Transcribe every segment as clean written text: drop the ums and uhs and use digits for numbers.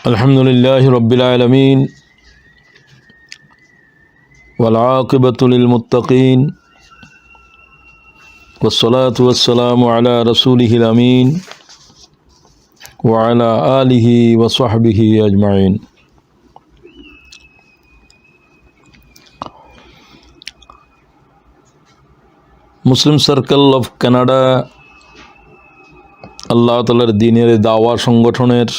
अल्हम्दुलिल्लाहि रब्बिल आलमीन वल आक़िबतु लिल मुत्तक़ीन वस्सलातु वस्सलामु अला रसूलिहिल अमीन व अला आलिहि व सहबिहि अजमाइन। मुस्लिम सर्कल अफ कानाडा আল্লাহ তাআলার দ্বীনের দাওয়া সংগঠনের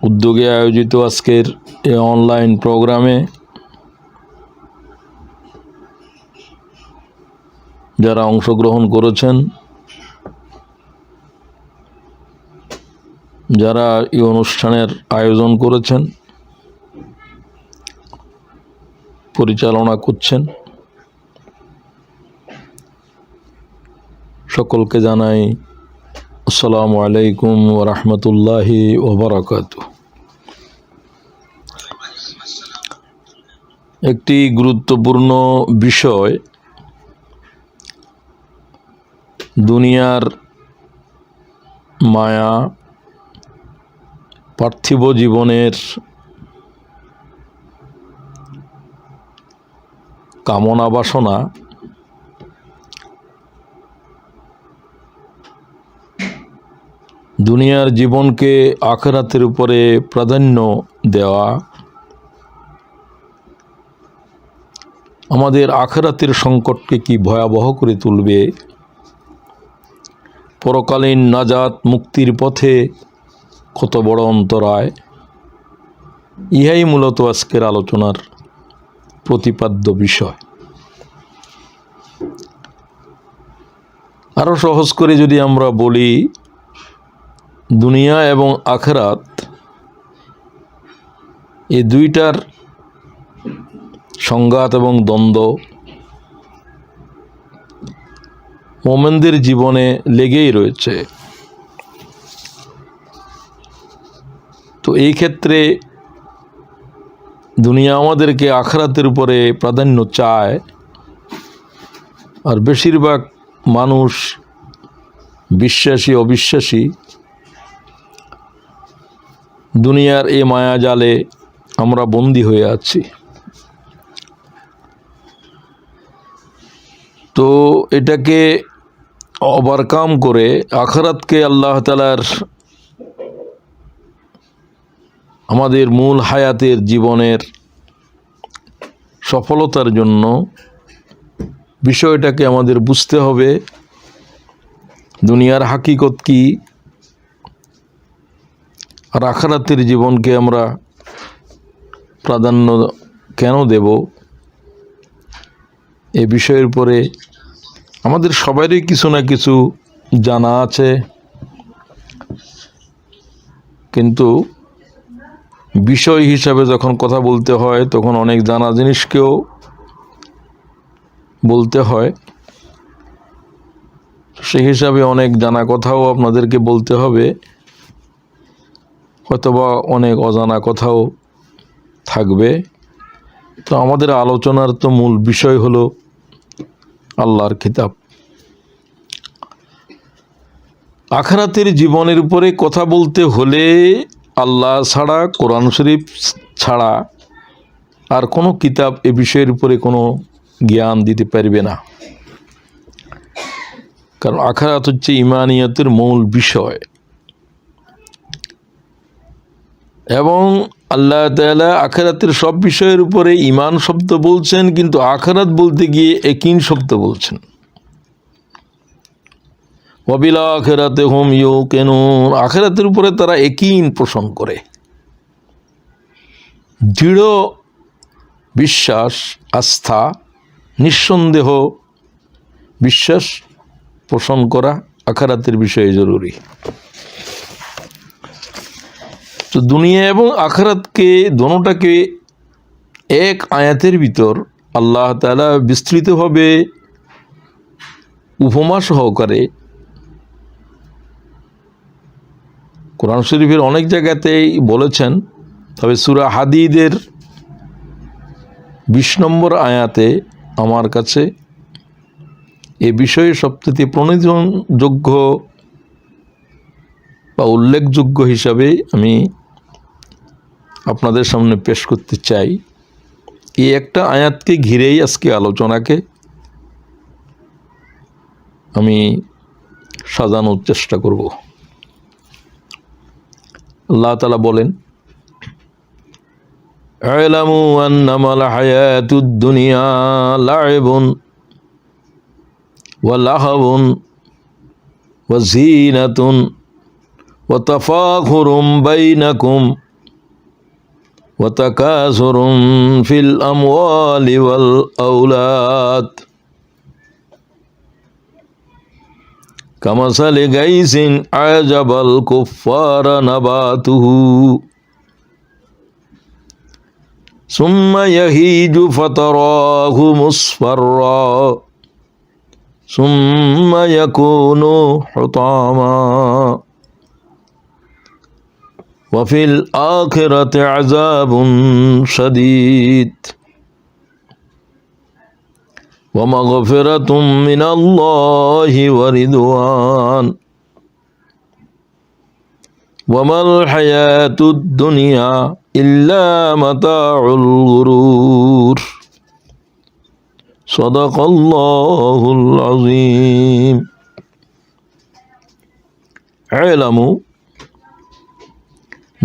উদ্যোগে আয়োজিত আজকের এই অনলাইন প্রোগ্রামে যারা অংশগ্রহণ করেছেন, যারা এই অনুষ্ঠানের আয়োজন করেছেন, পরিচালনা করছেন, সকলকে জানাই আসসালামু আলাইকুম ওয়া রাহমাতুল্লাহি ওয়া বারাকাতুহু। একটি গুরুত্বপূর্ণ বিষয়, দুনিয়ার মায়া, পার্থিব জীবনের কামনা বাসনা দুনিয়ার জীবনকে আখিরাতের উপরে প্রাধান্য দেওয়া আমাদের আখিরাতের সংকটকে কি ভয়াবহ করে তুলবে, পরকালীন নাজাত মুক্তির পথে কত বড় অন্তরায়, ইহাই মূলত আজকের আলোচনার প্রতিপাদ্য বিষয়। আরও সহজ করে যদি আমরা বলি, দুনিয়া এবং আখিরাত এই দুইটার সংঘাত এবং দ্বন্দ্ব মুমিনদের জীবনে লেগেই রয়েছে। তো এই ক্ষেত্রে দুনিয়া আমাদেরকে আখিরাতের উপরে প্রাধান্য চায়, আর বেশিরভাগ মানুষ, বিশ্বাসী অবিশ্বাসী, দুনিয়ার এই মায়া জালে আমরা বন্দী হয়ে আছি। তো এটাকে ওভারকাম করে আখিরাতকে আল্লাহ তাআলার আমাদের মূল হায়াতের জীবনের সফলতার জন্য বিষয়টাকে আমাদের বুঝতে হবে। দুনিয়ার হাকিকত কি, আর আখিরাতের জীবনকে আমরা প্রাধান্য কেন দেব, এই বিষয়ের উপরে আমাদের সবারই কিছু না কিছু জানা আছে, কিন্তু বিষয় হিসাবে যখন কথা বলতে হয় তখন অনেক জানা জিনিসকেও বলতে হয়। সেই হিসাবে অনেক জানা কথাও আপনাদেরকে বলতে হবে, হয়তোবা অনেক অজানা কথাও থাকবে। তো আমাদের আলোচনার তো মূল বিষয় হলো আল্লাহর কিতাব। আখিরাতের জীবনের উপরে কথা বলতে হলে আল্লাহ ছাড়া, কোরআন শরীফ ছাড়া আর কোনো কিতাব এ বিষয়ের উপরে কোনো জ্ঞান দিতে পারবে না। কারণ আখিরাত হচ্ছে ঈমানিয়াতের মূল বিষয়, এবং আল্লাহ তাআলা আখিরাতের সব বিষয়ের উপরে ঈমান শব্দ বলছেন, কিন্তু আখিরাত বলতে গিয়ে ইয়াকিন শব্দ বলছেন। ওয়া বিল আখিরাতি হুম ইউকিনুন, আখিরাতের উপরে তারা ইয়াকিন পোষণ করে, দৃঢ় বিশ্বাস, আস্থা, নিঃসন্দেহ বিশ্বাস পোষণ করা আখিরাতের বিষয়ে জরুরি। তো দুনিয়া এবং আখিরাতকে দোনোটাকে এক আয়াতের ভিতর আল্লাহ তাআলা বিস্তৃতভাবে উপমা সহকারে কোরআন শরীফের অনেক জায়গাতেই বলেছেন। তবে সূরা হাদীদের 20 নম্বর আয়াতে আমার কাছে এ বিষয়ে সবচেয়ে প্রণোদনযোগ্য বা উল্লেখযোগ্য হিসাবে আমি আপনাদের সামনে পেশ করতে চাই। এই একটা আয়াতকে ঘিরেই আজকে আলোচনাকে আমি সাজানোর চেষ্টা করব। আল্লাহ তাআলা বলেন, আ'লামু আন্নামাল হায়াতুদ দুনিয়া লা'ibun ওয়া লাহবুন ওয়া যীনাতুন ওয়া তাফাখুরুম বাইনাকুম ওয়া তাকাসুরুম ফিল আমওয়ালি ওয়াল আওলাদ কামাসালি গাইসিন আ'জাবাল কুফফারা নাবাতুহু সুম্মা ইয়াহিজু ফাতারাহু মুসফাররা সুম্মা ইয়াকুনু হুতামা ওয়া ফিল আখিরাতি আযাবুন শাদীদ ওয়া মাগফিরাতুম মিনাল্লাহি ওয়া রিদওয়ান ওয়া মাল হায়াতুদ দুনিয়া ইল্লা মাতাউল গুরুর সাদাকাল্লাহুল আযীম। ই'লামু,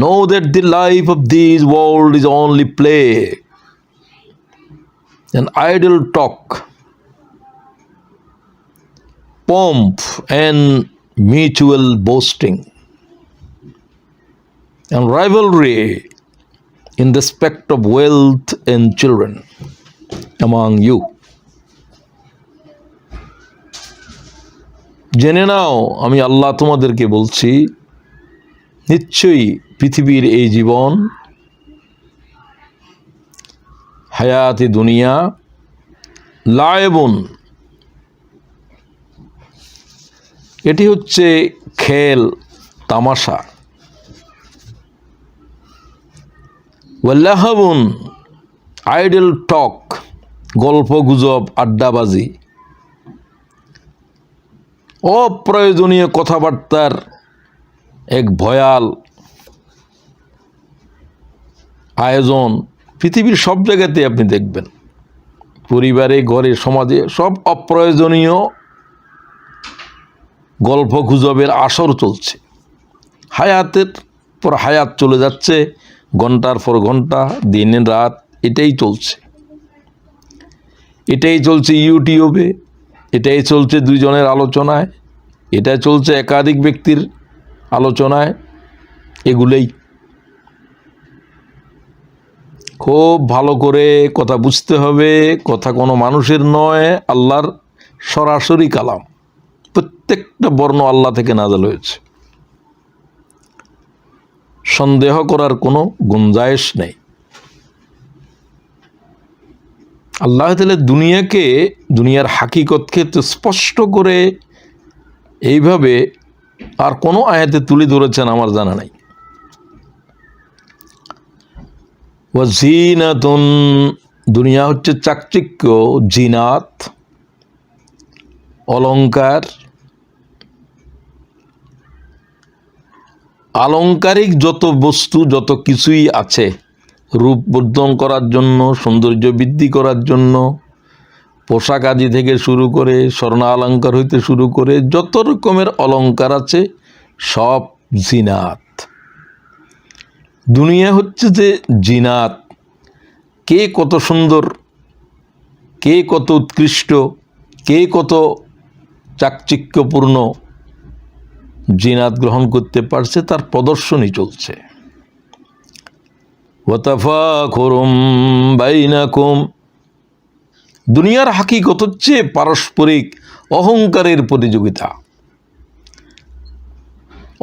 know that the life of this world is only play, an idle talk, pomp and mutual boasting, and rivalry in respect of wealth and children among you. জেনে নাও, আমি আল্লাহ তোমাদেরকে বলছি, নিশ্চয়ই পৃথিবীর এই জীবন, হায়াতে দুনিয়া, লায়েবুন, এটি হচ্ছে খেল তামাশা, ওয়াল্লাহাবুন, আইডল টক, গল্প গুজব, আড্ডাবাজি, অপ্রয়োজনীয় কথাবার্তার এক ভয়াল আয়োজন পৃথিবীর সব জায়গাতে আপনি দেখবেন। পরিবারে, ঘরে, সমাজে সব অপ্রয়োজনীয় গল্প গুজবের আসর চলছে। হায়াতের পর হায়াত চলে যাচ্ছে, ঘন্টার পর ঘন্টা, দিন রাত এটাই চলছে। এটাই চলছে ইউটিউবে, এটাই চলছে দুইজনের আলোচনায়, এটাই চলছে একাধিক ব্যক্তির আলোচনায়। এগুলোই খুব ভালো করে কথা বুঝতে হবে। কথা কোনো মানুষের নয়, আল্লাহর সরাসরি কালাম। প্রত্যেকটা বর্ণ আল্লাহ থেকে নাযিল হয়েছে, সন্দেহ করার কোনো গুঞ্জাইশ নেই। আল্লাহ তাআলা দুনিয়াকে, দুনিয়ার হাকিকতকে তো স্পষ্ট করে এইভাবে আর কোনো আয়াতে তুলে ধরেছেন আমার জানা নাই। ওয়া জিনাতুন, দুনিয়া হচ্ছে চাকচিক্য, জিনাত, অলংকার, আলংকারিক যত বস্তু, যত কিছুই আছে, রূপ বর্ধন করার জন্য, সৌন্দর্য বৃদ্ধি করার জন্য, পোশাক আদি থেকে শুরু করে, স্বর্ণ অলংকার হইতে শুরু করে যত রকমের অলংকার আছে সব জিনাত। দুনিয়া হচ্ছে যে জিনাত। কে কত সুন্দর, কে কত উৎকৃষ্ট, কে কত চাকচিক্যপূর্ণ জিনাত গ্রহণ করতে পারছে তার প্রদর্শনী চলছে। ওয়া তাফাখুরুম বাইনাকুম, দুনিয়ার হাকিকত হচ্ছে পারস্পরিক অহংকারের প্রতিযোগিতা।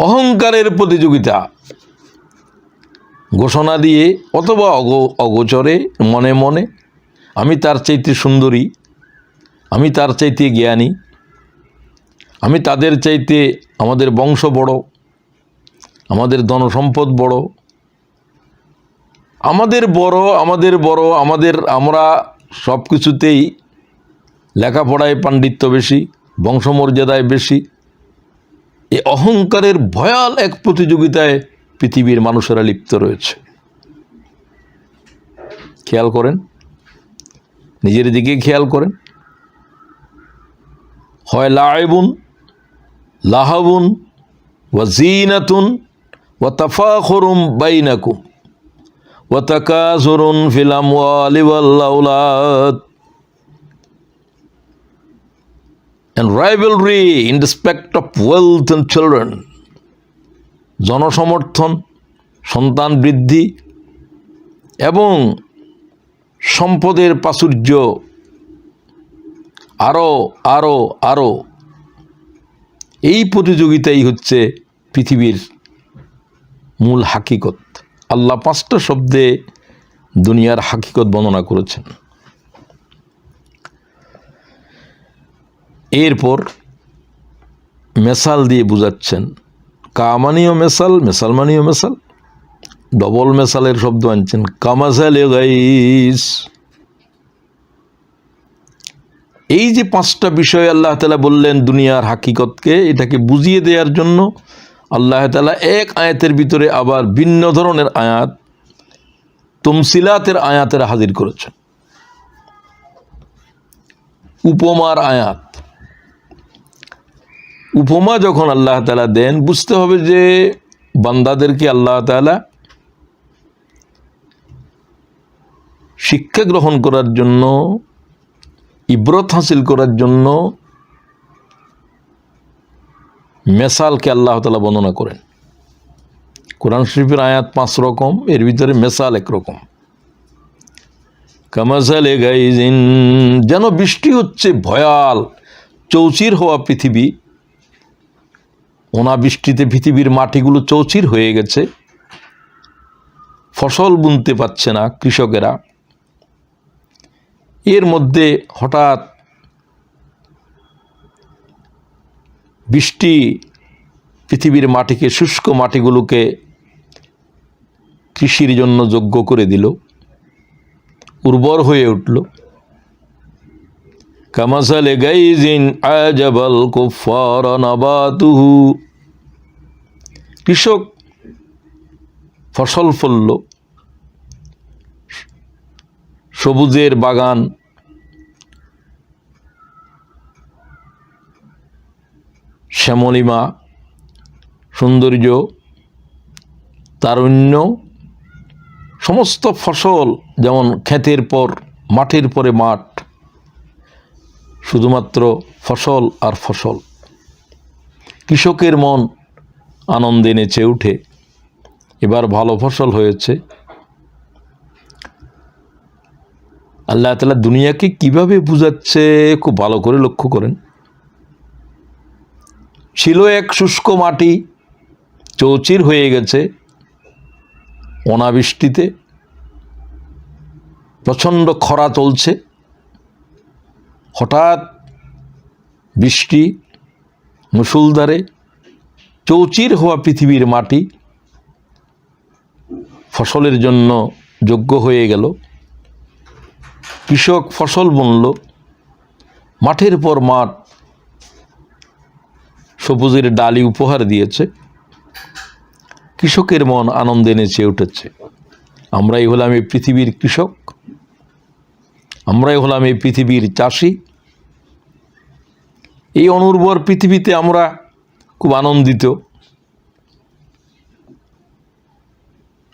অহংকারের প্রতিযোগিতা ঘোষণা দিয়ে অথবা অগোচরে, মনে মনে, আমি তার চাইতে সুন্দরী, আমি তার চাইতে জ্ঞানী, আমি তাদের চাইতে, আমাদের বংশ বড়, আমাদের ধনসম্পদ বড়, আমরা সব কিছুতেই লেখাপড়ায় পাণ্ডিত্য বেশি, বংশমর্যাদায় বেশি, এই অহংকারের ভয়াল এক প্রতিযোগিতায় পৃথিবীর মানুষেরা লিপ্ত রয়েছে। খেয়াল করেন, নিজের দিকে খেয়াল করেন। হয় লাইবুন, লাহাবুন, ওয়া জিনাতুন, ওয়া তাফাখুরুম বাইনাকুম, ওয়া তাকাসুরুন ফিল আমওয়ালি ওয়াল আওলাদ, and rivalry in respect of wealth and children. জনসমর্থন, সন্তান বৃদ্ধি এবং সম্পদের প্রাচুর্য, আরও আরও আরও, এই প্রতিযোগিতাই হচ্ছে পৃথিবীর মূল হাকিকত। আল্লাহ 5টা শব্দে দুনিয়ার হাকিকত বর্ণনা করেছেন। এরপর মেসাল দিয়ে বুঝাচ্ছেন। কামানীয় মেসাল, মেসালমানীয় মেসাল, ডবল মেসালের শব্দ আনছেন। কামাসালে গাইস, এই যে 5টা বিষয় আল্লাহ তাআলা বললেন দুনিয়ার হাকিকতকে, এটাকে বুঝিয়ে দেওয়ার জন্য আল্লাহ তাআলা এক আয়াতের ভিতরে আবার ভিন্ন ধরনের আয়াত, তমসিলাতের আয়াতের হাজির করেছেন, উপমার আয়াত। উপমা যখন আল্লাহ তাআলা দেন, বুঝতে হবে যে বান্দাদেরকে আল্লাহ তাআলা শিক্ষা গ্রহণ করার জন্য, ইবরত হাসিল করার জন্য মেসালকে আল্লাহ তাআলা বর্ণনা করেন। কোরআন শরীফের আয়াত 5 রকম, এর ভিতরে মেসাল 1 রকম। কামাসালে গাইজিন, যেন বৃষ্টি হচ্ছে ভয়াল, চৌচির হওয়া পৃথিবী, অনাবৃষ্টিতে পৃথিবীর মাটিগুলো চৌচির হয়ে গেছে, ফসল বুনতে পারছে না কৃষকেরা। এর মধ্যে হঠাৎ বৃষ্টি পৃথিবীর মাটিকে, শুষ্ক মাটিগুলোকে কৃষির জন্য যোগ্য করে দিল, উর্বর হয়ে উঠল। কামাসালে গাইজিন আজাবাল কুফারা নাবাতুহু, কৃষক ফসল ফলল, সবুজের বাগান, শ্যামলিমা, সৌন্দর্য, তারুণ্য, সমস্ত ফসল, যেমন ক্ষেতের পর মাঠের পরে মাঠ, শুধুমাত্র ফসল আর ফসল। কৃষকের মন আনন্দে নেচে উঠে, এবার ভালো ফসল হয়েছে। আল্লাহ তাআলা দুনিয়াকে কিভাবে বুঝাচ্ছে খুব ভালো করে লক্ষ্য করেন। ছিল এক শুষ্ক মাটি, চৌচির হয়ে গেছে অনাবৃষ্টিতে, প্রচণ্ড খরা চলছে। হঠাৎ বৃষ্টি মুষলধারে, চৌচির হওয়া পৃথিবীর মাটি ফসলের জন্য যোগ্য হয়ে গেল। কৃষক ফসল বুনল, মাঠের পর মাঠ সবুজের ডালি উপহার দিয়েছে। কৃষকের মন আনন্দে নেচে উঠেছে। আমরাই হলাম এই পৃথিবীর কৃষক, আমরাই হলাম এই পৃথিবীর চাষি। এই অনুর্বর পৃথিবীতে আমরা খুব আনন্দিত।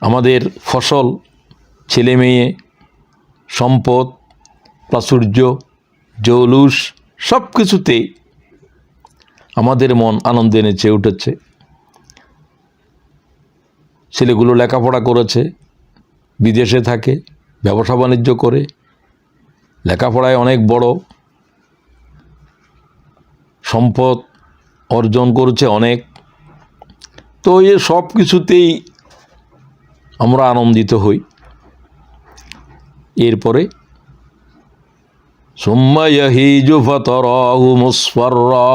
আমাদের ফসল, ছেলে মেয়ে, সম্পদ, প্রাচুর্য, জৌলুস, সব কিছুতেই আমাদের মন আনন্দে নেচে উঠেছে। ছেলেগুলো লেখাপড়া করেছে, বিদেশে থাকে, ব্যবসা বাণিজ্য করে, লেখাপড়ায় অনেক বড়, সম্পদ অর্জন করেছে অনেক। তো এ সব কিছুতেই আমরা আনন্দিত হই। এরপরে সুম্মা ইয়াহিজু ফাতারাহু মুসফাররা,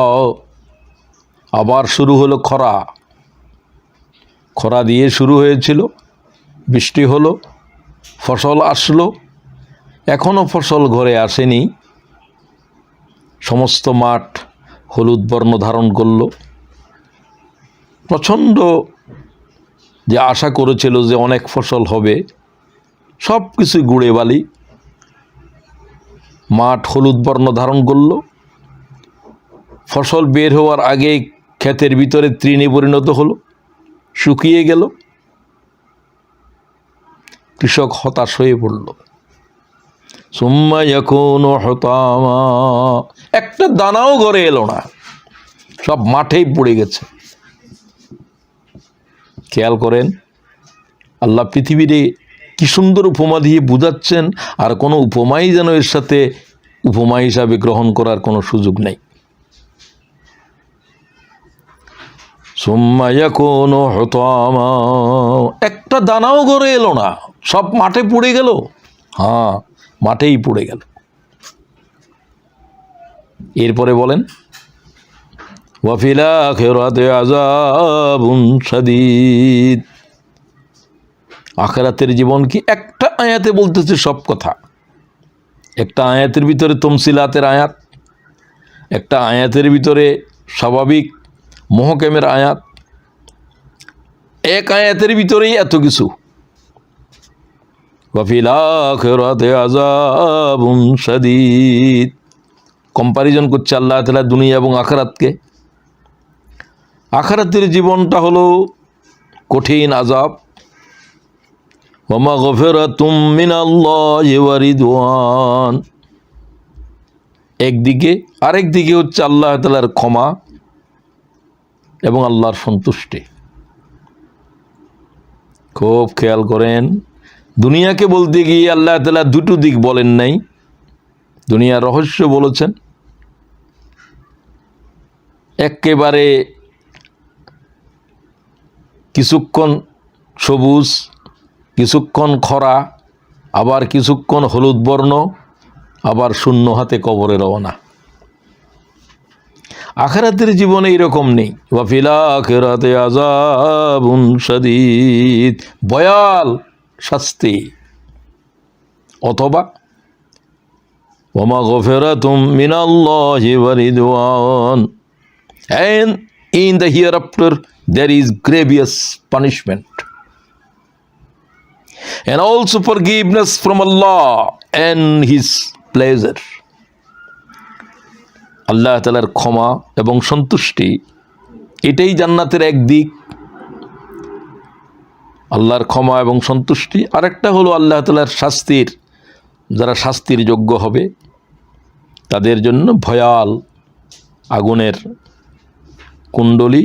আবার শুরু হলো খরা। খরা দিয়ে শুরু হয়েছিল, বৃষ্টি হলো, ফসল আসলো, এখনও ফসল ঘরে আসেনি। সমস্ত মাঠ হলুদ বর্ণ ধারণ করল, প্রচণ্ড যে আশা করেছিল যে অনেক ফসল হবে, সব কিছুই গুঁড়ে বালি। মাঠ হলুদ বর্ণ ধারণ করল, ফসল বের হওয়ার আগেই ক্ষেতের ভিতরে তৃণে পরিণত হলো, শুকিয়ে গেল। কৃষক হতাশ হয়ে পড়ল। সুম্মা ইয়াকুনু হুতামা, একটা দানাও ঘরে এলো না, সব মাঠেই পড়ে গেছে। খেয়াল করেন, আল্লাহ পৃথিবীরে কি সুন্দর উপমা দিয়ে বুঝাচ্ছেন, আর কোনো উপমাই যেন এর সাথে উপমা হিসাবে গ্রহণ করার কোনো সুযোগ নেই। সুম্মা ইয়াকুনু হুতামা, একটা দানাও ঘরে এলো না, সব মাঠে পড়ে গেল। হ্যাঁ, মাঠেই পড়ে গেল। এরপরে বলেন, ওয়া ফিল আখিরাতি আযাবুন শাদীদ। আখিরাতের জীবন কি? একটা আয়াতে বলতেছে সব কথা। একটা আয়াতের ভিতরে তমসিলাতের আয়াত, একটা আয়াতের ভিতরে স্বাভাবিক মহকামের আয়াত, এক আয়াতের ভিতরেই এত কিছু। ওয়া ফিল আখিরাতি আযাবুন শাদীদ। কম্পারিজন করছে আল্লাহ তাআলা দুনিয়া এবং আখিরাতকে। আখিরাতের জীবনটা হলো কঠিন আযাব। ওয়া মাগফিরাতুম মিনাল্লাহি ওয়া রিদওয়ান, একদিকে, আরেকদিকে হচ্ছে আল্লাহ তাআলার ক্ষমা এবং আল্লাহর সন্তুষ্টি। খুব খেয়াল করেন, দুনিয়াকে বলতে গিয়ে আল্লাহ তাআলা দুটো দিক বলেন নাই, দুনিয়ার রহস্য বলেছেন। একেবারে কিছুক্ষণ সবুজ, কিছুক্ষণ খরা, আবার কিছুক্ষণ হলুদ বর্ণ, আবার শূন্য হাতে কবরে রওনা। আখিরাতের জীবনে এরকম নেই। ওয়া ফিল আখিরাতি আযাবুন শাদীদ, ভয়াল শাস্তি। অথবা ওয়া মাগফিরাতুম মিনাল্লাহি ওয়া Ridwan, and in the hereafter there is grievous punishment and also forgiveness from Allah and His pleasure. আল্লাহ তাআলার ক্ষমা এবং সন্তুষ্টি, এটাই জান্নাতের এক দিক। আল্লাহর ক্ষমা এবং সন্তুষ্টি। আরেকটা হলো আল্লাহ তাআলার শাস্তির, যারা শাস্তির যোগ্য হবে তাদের জন্য ভয়াল আগুনের কুণ্ডলী।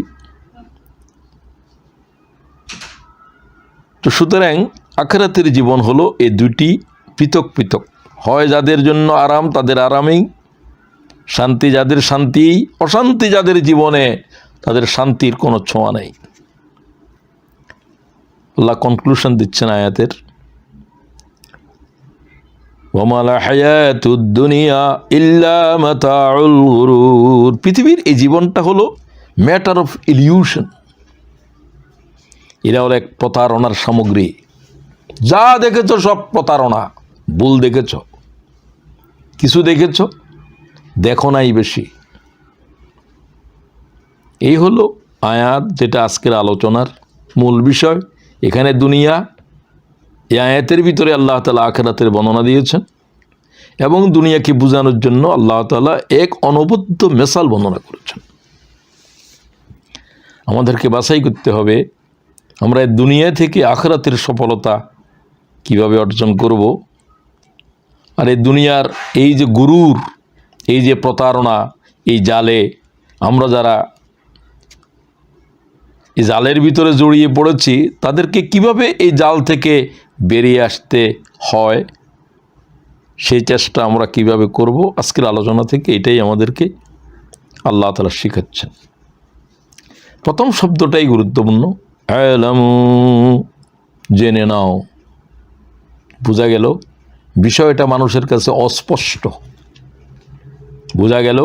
তো সুতরাং আখিরাতের জীবন হলো এই দুটি পৃথক পৃথক। হয় যাদের জন্য আরাম, তাদের আরামেই শান্তি, যাদের শান্তি, অশান্তি যাদের জীবনে, তাদের শান্তির কোনো ছোঁয়া নেই। আল্লাহ কনক্লুশন দিচ্ছেন আয়াতের, ওয়া মাল হায়াতুদ দুনিয়া ইল্লা মাতাউল গুরুর। পৃথিবীর এই জীবনটা হলো ম্যাটার অফ ইলিউশন। এরা হলো এক প্রতারণার সামগ্রী। যা দেখেছ সব প্রতারণা, ভুল দেখেছ, কিছু দেখেছ, দেখো নাই বেশি। এই হলো আয়াত, যেটা আজকের আলোচনার মূল বিষয়। এখানে দুনিয়া, এই আয়াতের ভিতরে আল্লাহ তাআলা আখিরাতের বর্ণনা দিয়েছেন, এবং দুনিয়াকে বোঝানোর জন্য আল্লাহ তাআলা এক অনবদ্য মেসাল বর্ণনা করেছেন। আমাদেরকে বাছাই করতে হবে আমরা দুনিয়া থেকে আখিরাতের সফলতা কিভাবে অর্জন করব। আর এই দুনিয়ার এই যে গুরুর, এই যে প্রতারণা, এই জালে আমরা যারা এই জালের ভিতরে জড়িয়ে পড়েছি, তাদেরকে কিভাবে এই জাল থেকে বেরিয়ে আসতে হয়, সেই চেষ্টা আমরা কিভাবে করব, আজকের আলোচনা থেকে এটাই আমাদেরকে আল্লাহ তাআলা শিখাচ্ছেন। প্রথম শব্দটাই গুরুত্বপূর্ণ, আ'লামু, জেনে নাও। বোঝা গেল বিষয়টা মানুষের কাছে অস্পষ্ট। বোঝা গেল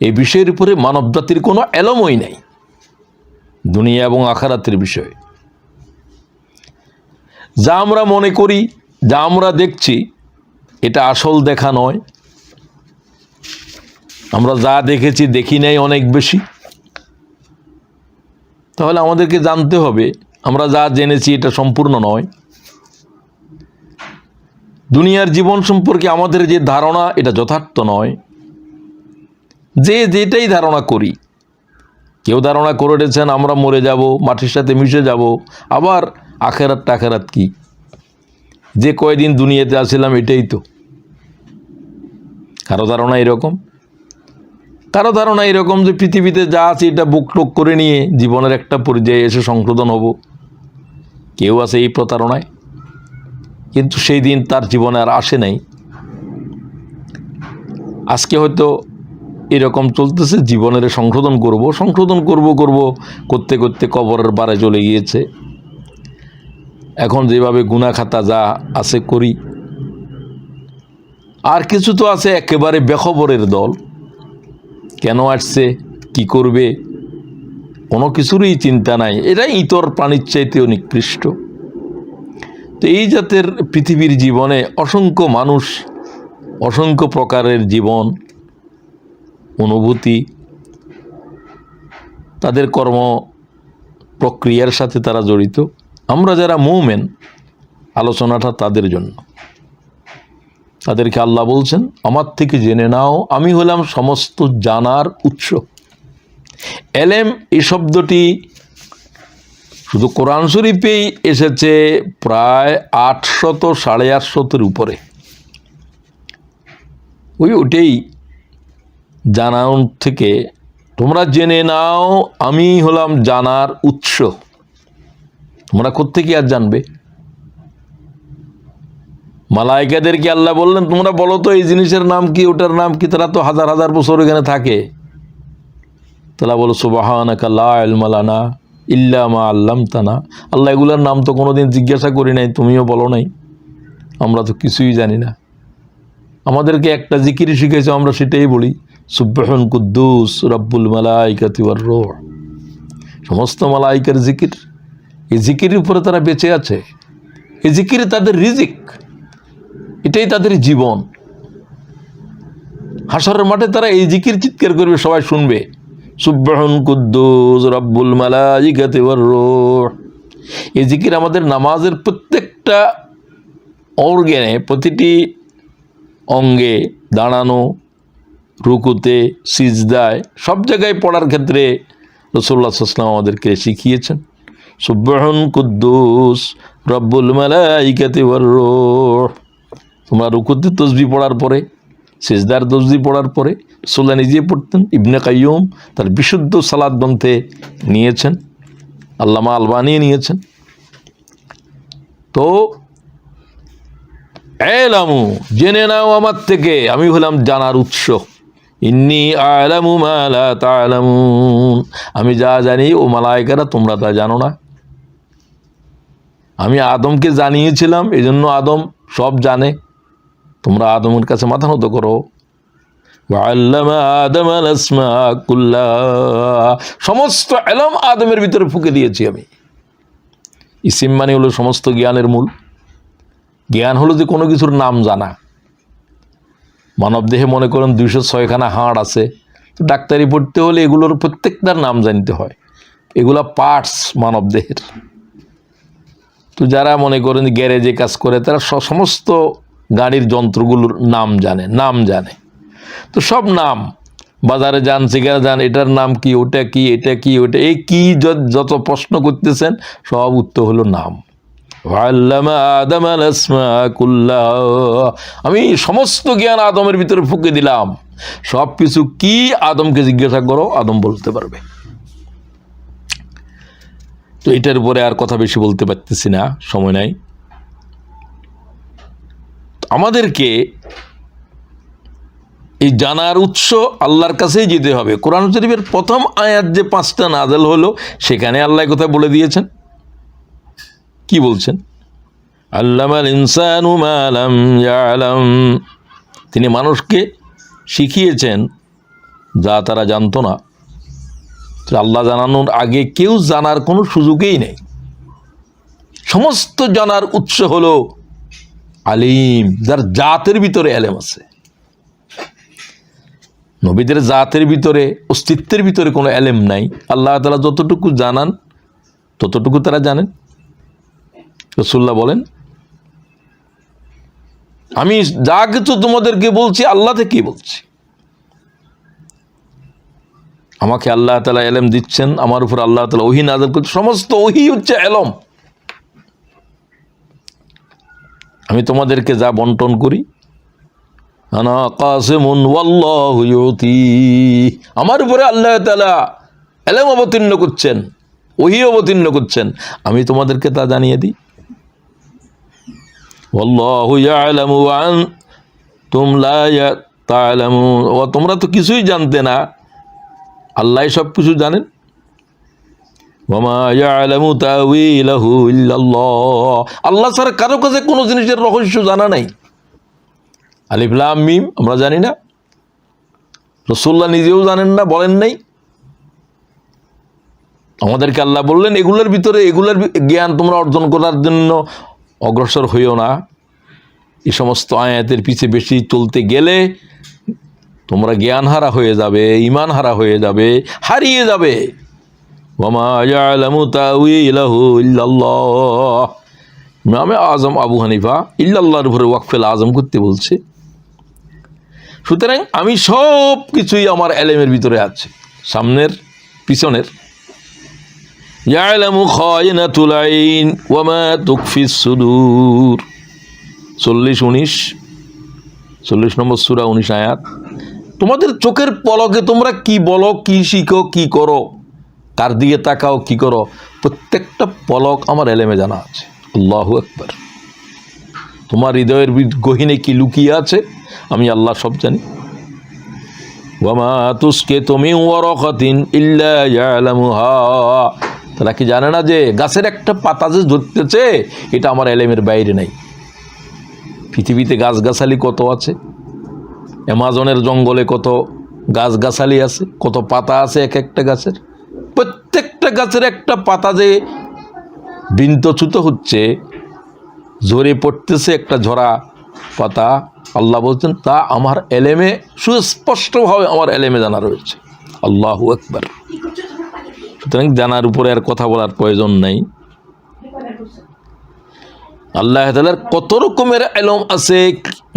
এই বিষয়ের উপরে মানবজাতির কোনো এলমই নাই, দুনিয়া এবং আখিরাতের বিষয়ে। যা আমরা মনে করি, যা আমরা দেখছি, এটা আসল দেখা নয়। আমরা যা দেখেছি দেখি নাই অনেক বেশি। তাহলে আমাদেরকে জানতে হবে আমরা যা জেনেছি এটা সম্পূর্ণ নয়। দুনিয়ার জীবন সম্পর্কে আমাদের যে ধারণা এটা যথার্থ নয়। যে যেটাই ধারণা করি, কেউ ধারণা করে রেখেছেন আমরা মরে যাব, মাটির সাথে মিশে যাব, আবার আখেরাত টাখেরাত কি, যে কয়দিন দুনিয়াতে আসছিলাম এটাই তো। কারো ধারণা এরকম, কারো ধারণা এরকম যে পৃথিবীতে যা আছে এটা বুক টোক করে নিয়ে জীবনের একটা পর্যায়ে এসে সংশোধন হব। কেউ আছে এই প্রতারণায়, কিন্তু সেই দিন তার জীবনে আর আসে নাই। আজকে হয়তো এরকম চলতেছে, জীবনের সংশোধন করব করতে করতে কবরের বারে চলে গিয়েছে। এখন যেভাবে গুনাহ খাতা যা আছে করি, আর কিছু তো আছে একেবারে বেখবরের দল, কেন আসছে কি করবে কোনো কিছুরই চিন্তা নাই, এরা ইতর প্রাণীর চাইতেও নিকৃষ্ট। তো এই জাতের পৃথিবীর জীবনে অসংখ্য মানুষ, অসংখ্য প্রকারের জীবন অনুভূতি, তাদের কর্ম প্রক্রিয়ার সাথে তারা জড়িত। আমরা যারা মুমিন, আলোচনাটা তাদের জন্য। তাদেরকে আল্লাহ বলছেন আমার থেকে জেনে নাও, আমি হলাম সমস্ত জানার উৎস। এলেম এই শব্দটি শুধু কোরআন শরীফেই এসেছে প্রায় 800 850 উপরে। ওইটাই জানার থেকে তোমরা জেনে নাও আমি হলাম জানার উৎস। তোমরা কোত্থেকে আর জানবে? মালায়েকাদেরকে আল্লাহ বললেন তোমরা বলো তো এই জিনিসের নাম কি, ওটার নাম কি। তারা তো হাজার হাজার বছর এখানে থাকে। তারা বলো সুবহানাকা লা ইলমা লানা ইল্লা মা আল্লামতানা। আল্লাহ এগুলোর নাম তো কোনোদিন জিজ্ঞাসা করি নাই, তুমিও বলো নাই, আমরা তো কিছুই জানি না। আমাদেরকে একটা জিকির শিখেছে, আমরা সেটাই বলি সুবহান কুদ্দুস রব্বুল মালাইকাতি ওয়ার রূহ। সমস্ত মালাইকার জিকির, এই জিকিরের উপরে তারা বেঁচে আছে। এই জিকিরে তাদের রিজিক, এটাই তাদের জীবন। হাসরের মাঠে তারা এই জিকির চিৎকার করবে, সবাই শুনবে সুবহান কুদ্দুস রব্বুল মালাইকাতি ওয়ার রূহ। এই জিকির আমাদের নামাজের প্রত্যেকটা অর্গানে, প্রতিটি অঙ্গে, দাঁড়ানো, রুকুতে, সিজদায়, সব জায়গায় পড়ার ক্ষেত্রে রাসূলুল্লাহ সাল্লাল্লাহু আলাইহি ওয়াসাল্লাম আমাদেরকে শিখিয়েছেন সুবহান কুদ্দুস রব্বুল মালাইকাতি ওয়ার রূহ। তোমরা রুকুতে তাসবিহ পড়ার পরে, সিজদার তাসবিহ পড়ার পরে রাসূলুল্লাহ নিজে পড়তেন। ইবনে কাইয়ুম তার বিশুদ্ধ সালাত গ্রন্থে নিয়েছেন, আল্লামা আলবানী নিয়েছেন। তো এলামু জেনে নাও আমার থেকে, আমি হলাম জানার উৎস। ইন্নী আ'লামু মা লা তা'লামুন, আমি যা জানি ও মালায়েকারা তোমরা তা জানো না। আমি আদমকে জানিয়েছিলাম, এজন্য আদম সব জানে, তোমরা আদমের কাছে মাথা নত করো। ওয়া'আল্লামা আদামাল আসমা কুল্লাহা, সমস্ত ইলম আদমের ভিতরে ফুঁকে দিয়েছি আমি। ইসিম মানে হলো সমস্ত জ্ঞানের মূল। জ্ঞান হলো যে কোনো কিছুর নাম জানা। মানব দেহে মনে করেন 206খানা হাড় আছে, তো ডাক্তারি পড়তে হলে এগুলোর প্রত্যেকটার নাম জানতে হয়। এগুলা পার্টস মানব দেহের। তো যারা মনে করেন গ্যারেজে কাজ করে তারা সমস্ত গাড়ির যন্ত্রগুলোর নাম জানে। তো সব নাম, বাজারে যান, সেখানে যান, এটার নাম কি, ওটা কি, এটা কি, ওটা এই কি, যত প্রশ্ন করতেছেন সব উত্তর হলো নাম। আল্লামা আদামাল আসমা কুল্লাহা, আমি সমস্ত জ্ঞান আদমের ভিতরে ফুঁকে দিলাম। সব কিছু কি আদমকে জিজ্ঞাসা করো, আদম বলতে পারবে। তো এটার উপরে আর কথা বেশি বলতে পারতেছি না, সময় নাই। আমাদেরকে এই জানার উৎস আল্লাহর কাছেই যেতে হবে। কোরআন শরীফের প্রথম আয়াত যে 5টা নাযিল হলো, সেখানে আল্লাহ কথা বলে দিয়েছেন। কি বলছেন? আল্লামাল ইনসানু মা লাম ইয়ালাম, তিনি মানুষকে শিখিয়েছেন যা তারা জানতো না। আল্লাহ জানানোর আগে কেউ জানার কোনো সুযোগই নেই। সমস্ত জানার উৎস হলো আলিম, যার জাতের ভিতরে এলেম আছে। নবীদের জাতের ভিতরে, অস্তিত্বের ভিতরে কোনো এলেম নাই। আল্লাহ তাআলা যতটুকু জানান ততটুকু তারা জানেন। রাসূলুল্লাহ বলেন, আমি যা কিছু তোমাদেরকে বলছি আল্লাহ থেকে বলছি। আমাকে আল্লাহ তাআলা এলেম দিচ্ছেন, আমার উপর আল্লাহ তাআলা ওহী নাযিল করছেন, সমস্ত ওহী হচ্ছে এলম। আমি তোমাদেরকে যা বন্টন করি, আনা কাসিমুন ওয়াল্লাহু ইউতি, আমার উপরে আল্লাহ তাআলা এলেম অবতীর্ণ করছেন, ওহী অবতীর্ণ করছেন, আমি তোমাদেরকে তা জানিয়ে দিই। ওয়াল্লাহু ইয়ালামু ওয়া আনতুম লা তা'লামুন, ও তোমরা তো কিছুই জানতে না, আল্লাহ সব কিছু জানেন। ওয়ামা ইয়ালামু তাউইলাহু ইল্লাল্লাহ, আল্লাহ ছাড়া কারো কাছে কোনো জিনিসের রহস্য জানা নাই। আলিফ লাম মিম আমরা জানি না, রাসূলুল্লাহ নিজেও জানেন না, বলেন নাই। আমাদেরকে আল্লাহ বললেন এগুলোর ভিতরে, এগুলোর জ্ঞান তোমরা অর্জন করার জন্য অগ্রসর হইও না। এই সমস্ত আয়াতের পিছে বেশি চলতে গেলে তোমরা জ্ঞান হারা হয়ে যাবে, ঈমান হারা হয়ে যাবে, হারিয়ে যাবে। ওয়ামা ইয়ালামু তাউইলাহু ইল্লাল্লাহ, ইমামে আজম আবু হানিফা ইল্লাল্লাহর উপরে ওয়াকফেল আজম করতে বলছে। সুতরাং আমি সব কিছুই আমার এলেমের ভিতরে আছে, সামনের পিছনের। ইয়ালামু খায়িনাতুল আইন ওয়া মা তুখফিস সুদূর, 40 নম্বর সূরা 19 আয়াত। তোমাদের চোখের পলকে তোমরা কি বলো, কি শিখো, কি করো, কার দিকে তাকাও, কি করো, প্রত্যেকটা পলক আমার এলেমে জানা আছে। আল্লাহু আকবার। তোমার হৃদয়ের গহীনে কি লুকিয়ে আছে আমি আল্লাহ সব জানি। ওয়ামা তুসকিতু মিন ওয়ারাকাতিন ইল্লা ইয়ালামুহা, তারা কি জানে না যে গাছের একটা পাতা যে ধরতেছে এটা আমার এলেমের বাইরে নাই। পৃথিবীতে গাছগাছালি কত আছে, অ্যামাজনের জঙ্গলে কত গাছগাছালি আছে, কত পাতা আছে এক একটা গাছের, প্রত্যেকটা গাছের একটা পাতা যে বিন্তচ্যুত হচ্ছে, ঝরে পড়তেছে একটা ঝরা পাতা, আল্লাহ বলছেন তা আমার এলেমে সুস্পষ্টভাবে আমার এলেমে জানা রয়েছে। আল্লাহু আকবার। সুতরাং জানার উপরে আর কথা বলার প্রয়োজন নাই। আল্লাহ তাআলার কত রকমের এলম আছে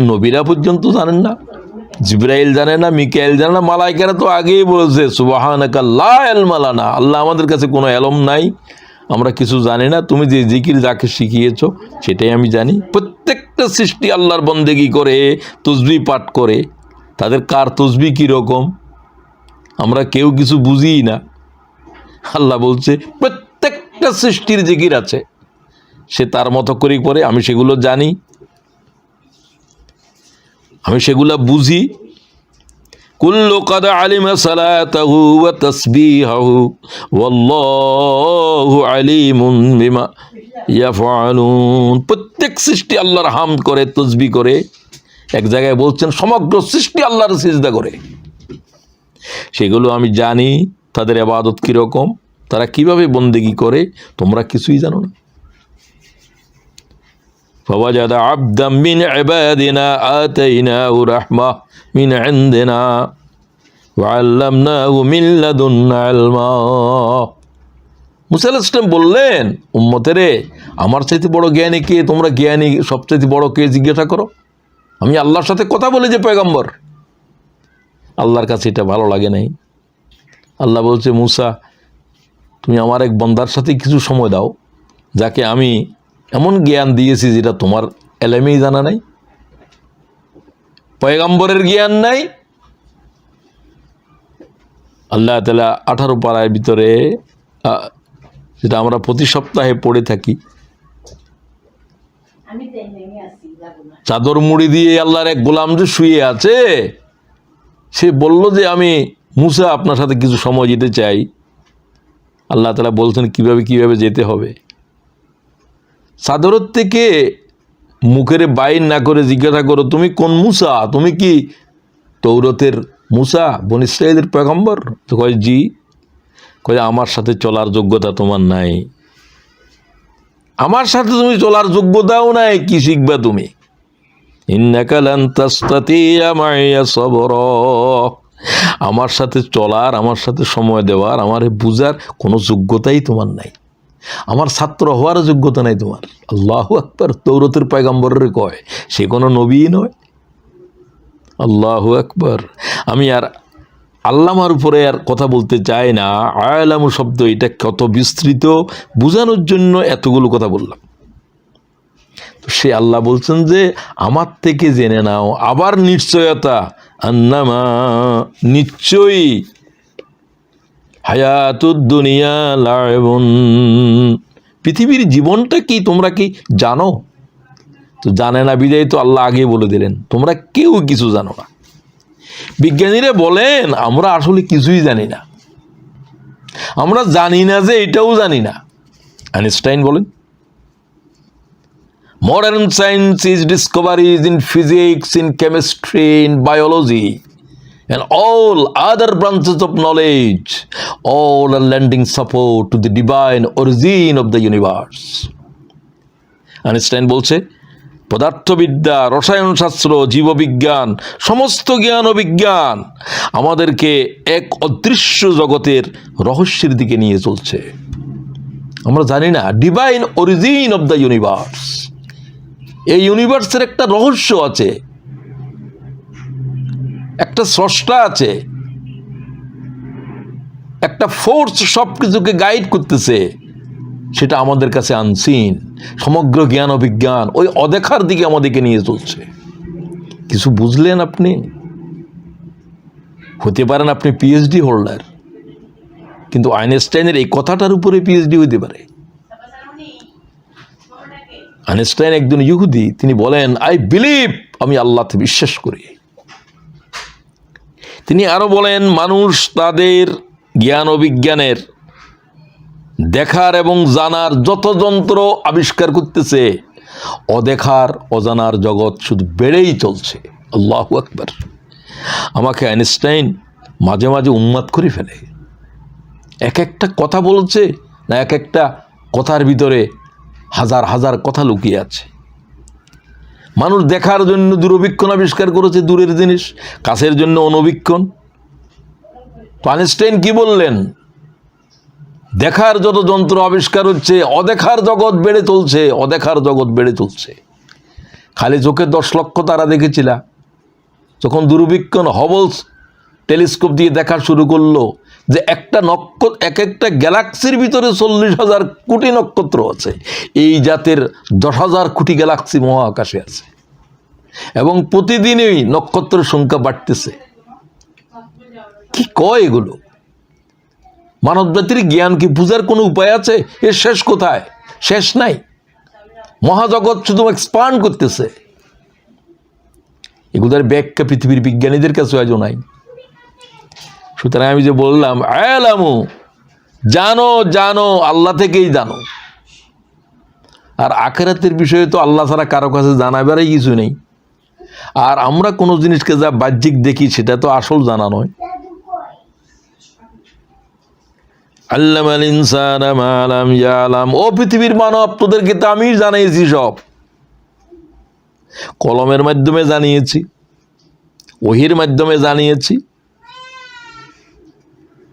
নবীরা পর্যন্ত জানেন না, জিবরাইল জানে না, মিকাইল জানে না, মালায়েকারা তো আগেই বলেছে সুবহানাকা লা ইলমা লানা, আল্লাহ আমাদের কাছে কোনো এলম নাই, আমরা কিছু জানি না, তুমি যে জিকির যাকে শিখিয়েছো সেটাই আমি জানি। প্রত্যেকটা সৃষ্টি আল্লাহর বন্দেগি করে, তসবিহ পাঠ করে, তাদের কার তসবিহ কীরকম আমরা কেউ কিছু বুঝিই না। আল্লাহ বলছে প্রত্যেকটা সৃষ্টির জিকির আছে, সে তার মতো করেই করে, আমি সেগুলো জানি, আমি সেগুলো বুঝি। কুল্লু কাদ আলিমা সালাতাহু ওয়া তাসবিহাহু ওয়াল্লাহু আলিমুন বিমা ইয়াফআলুন, প্রত্যেক সৃষ্টি আল্লাহর হামদ করে, তাসবিহ করে। এক জায়গায় বলছেন সমগ্র সৃষ্টি আল্লাহর সিজদা করে, সেগুলো আমি জানি, তাদের ইবাদত কীরকম, তারা কিভাবে বন্দেগি করে, তোমরা কিছুই জানো না। فوجد عبدا من عبادنا آتيناه رحمة من عندنا وعلمناه من لدنا علما। মুসা আলাইহিস সালাম বললেন উম্মতেরে, আমার চাইতে বড় জ্ঞানী কে, তোমরা জ্ঞানী সবচাইতে বড় কে জিজ্ঞাসা করো। আমি আল্লাহর সাথে কথা বলি যে পয়গম্বর, আল্লাহর কাছে এটা ভালো লাগে নাই। আল্লাহ বলছে মুসা, তুমি আমার এক বন্দার সাথে কিছু সময় দাও, যাকে আমি এমন জ্ঞান দিয়েছি যেটা তোমার এলেমেই জানা নাই, পয়গম্বরের জ্ঞান নাই। আল্লাহ তাআলা 18 পারার ভিতরে, যেটা আমরা প্রতি সপ্তাহে পড়ে থাকি, চাদর মুড়ি দিয়ে আল্লাহর এক গোলাম যে শুয়ে আছে, সে বলল যে আমি মুসা আপনার সাথে কিছু সময় যেতে চাই। আল্লাহ তাআলা বলছেন কিভাবে কিভাবে যেতে হবে। চাদরের থেকে মুখের বাইর না করে জিজ্ঞাসা করো তুমি কোন মুসা, তুমি কি তৌরাতের মুসা, বনী ইসরাঈলের পয়গম্বর? তো কয় জি। কয় আমার সাথে চলার যোগ্যতা তোমার নাই, আমার সাথে তুমি চলার যোগ্যতাও নাই, কি শিখবা তুমি? ইন্নাকা লান তাসতাতিয়া মাইয়া সাবরা, আমার সাথে চলার, আমার সাথে সময় দেওয়ার, আমারে বুঝার কোনো যোগ্যতাই তোমার নাই। আমার ছাত্র হওয়ার যোগ্যতা নাই তোমার। আল্লাহু আকবার। তৌরাতের পয়গম্বরের কয়, সে কোনো নবীই নয়। আল্লাহু আকবার। আমি আর আল্লামার উপরে আর কথা বলতে চাই না। আলামু শব্দ এটা কত বিস্তৃত, বোঝানোর জন্য এতগুলো কথা বললাম। তো সে আল্লাহ বলছেন যে আমার থেকে জেনে নাও। আবার নিশ্চয়তা, আন্নামা নিশ্চয়ই, হায়াতুদ দুনিয়া লাইবুন, পৃথিবীর জীবনটা কি তোমরা কি জানো? তো জানে না বিদায় তো আল্লাহ আগে বলে দিলেন তোমরা কেউ কিছু জানো না। বিজ্ঞানীরা বলেন আমরা আসলে কিছুই জানি না। আমরা জানি না যে এটাও জানি না। আইনস্টাইন বলেন, modern science is discoveries in physics, in chemistry, in biology and all other branches of knowledge, all are lending support to the divine origin of the universe. Einstein বলছে পদার্থবিদ্যা, রসায়নশাস্ত্র, জীববিজ্ঞান, সমস্ত জ্ঞান ও বিজ্ঞান আমাদেরকে এক অদৃশ্য জগতের রহস্যের দিকে নিয়ে চলছে। আমরা জানি না divine origin of the universe. এই ইউনিভার্সের একটা রহস্য আছে, একটা স্রষ্টা আছে, একটা ফোর্স সব কিছুকে গাইড করতেছে, সেটা আমাদের কাছে আনসিন। সমগ্র জ্ঞান ও বিজ্ঞান ওই অদেখার দিকে আমাদেরকে নিয়ে চলছে। কিছু বুঝলেন আপনি? হতে পারেন আপনি পিএইচডি হোল্ডার, কিন্তু আইনস্টাইনের এই কথাটার উপরে পিএইচডি হতে পারে। আইনস্টাইন একজন ইহুদি, তিনি বলেন আই বিলিভ, আমি আল্লাহতে বিশ্বাস করি। তিনি আরো বলেন মানুষ তাদের জ্ঞান ও বিজ্ঞানের দেখার এবং জানার যত যন্ত্র আবিষ্কার করতেছে, অদেখার অজানার জগৎ শুধু বেড়েই চলছে। আল্লাহু আকবার। আমাকে আইনস্টাইন মাঝে মাঝে উন্মাদ করে ফেলে। এক একটা কথা বলছে না, এক একটা কথার ভিতরে হাজার হাজার কথা লুকিয়ে আছে। মানুষ দেখার জন্য দূরবীক্ষণ আবিষ্কার করেছে, দূরের জিনিস, কাছের জন্য অণুবীক্ষণ। তো আইনস্টাইন কি বললেন? দেখার যত যন্ত্র আবিষ্কার হচ্ছে, অদেখার জগৎ বেড়ে চলছে, অদেখার জগৎ বেড়ে চলছে। খালি চোখে 10 লক্ষ তারা দেখেছিলা, যখন দূরবীক্ষণ হবলস টেলিস্কোপ দিয়ে দেখা শুরু করলো যে একটা নক্ষত্র, এক একটা গ্যালাক্সির ভিতরে 40,000 কোটি নক্ষত্র আছে। এই জাতের 10,000 কোটি গ্যালাক্সি মহাকাশে আছে এবং প্রতিদিনই নক্ষত্রের সংখ্যা বাড়তেছে। কি কয় এগুলো? মানব জাতির জ্ঞান কি বুঝার কোনো উপায় আছে? এর শেষ কোথায়? শেষ নাই। মহাজগৎ শুধু এক্সপান্ড করতেছে। এগুলোর ব্যাখ্যা পৃথিবীর বিজ্ঞানীদের কাছে আজও নাই। সুতরাং আমি যে বললাম আলামু, জানো, জানো, আল্লাহ থেকেই জানো। আর আখিরাতের বিষয়ে তো আল্লাহ ছাড়া কারো কাছে জানাবারই কিছু নেই। আর আমরা কোনো জিনিসকে যা বাহ্যিক দেখি সেটা তো আসল জানা নয়। আল্লামাল ইনসানা মা লাম ইয়ালাম, ও পৃথিবীর মানব, তোদেরকে তো আমি জানিয়েছি সব। কলমের মাধ্যমে জানিয়েছি, ওহির মাধ্যমে জানিয়েছি।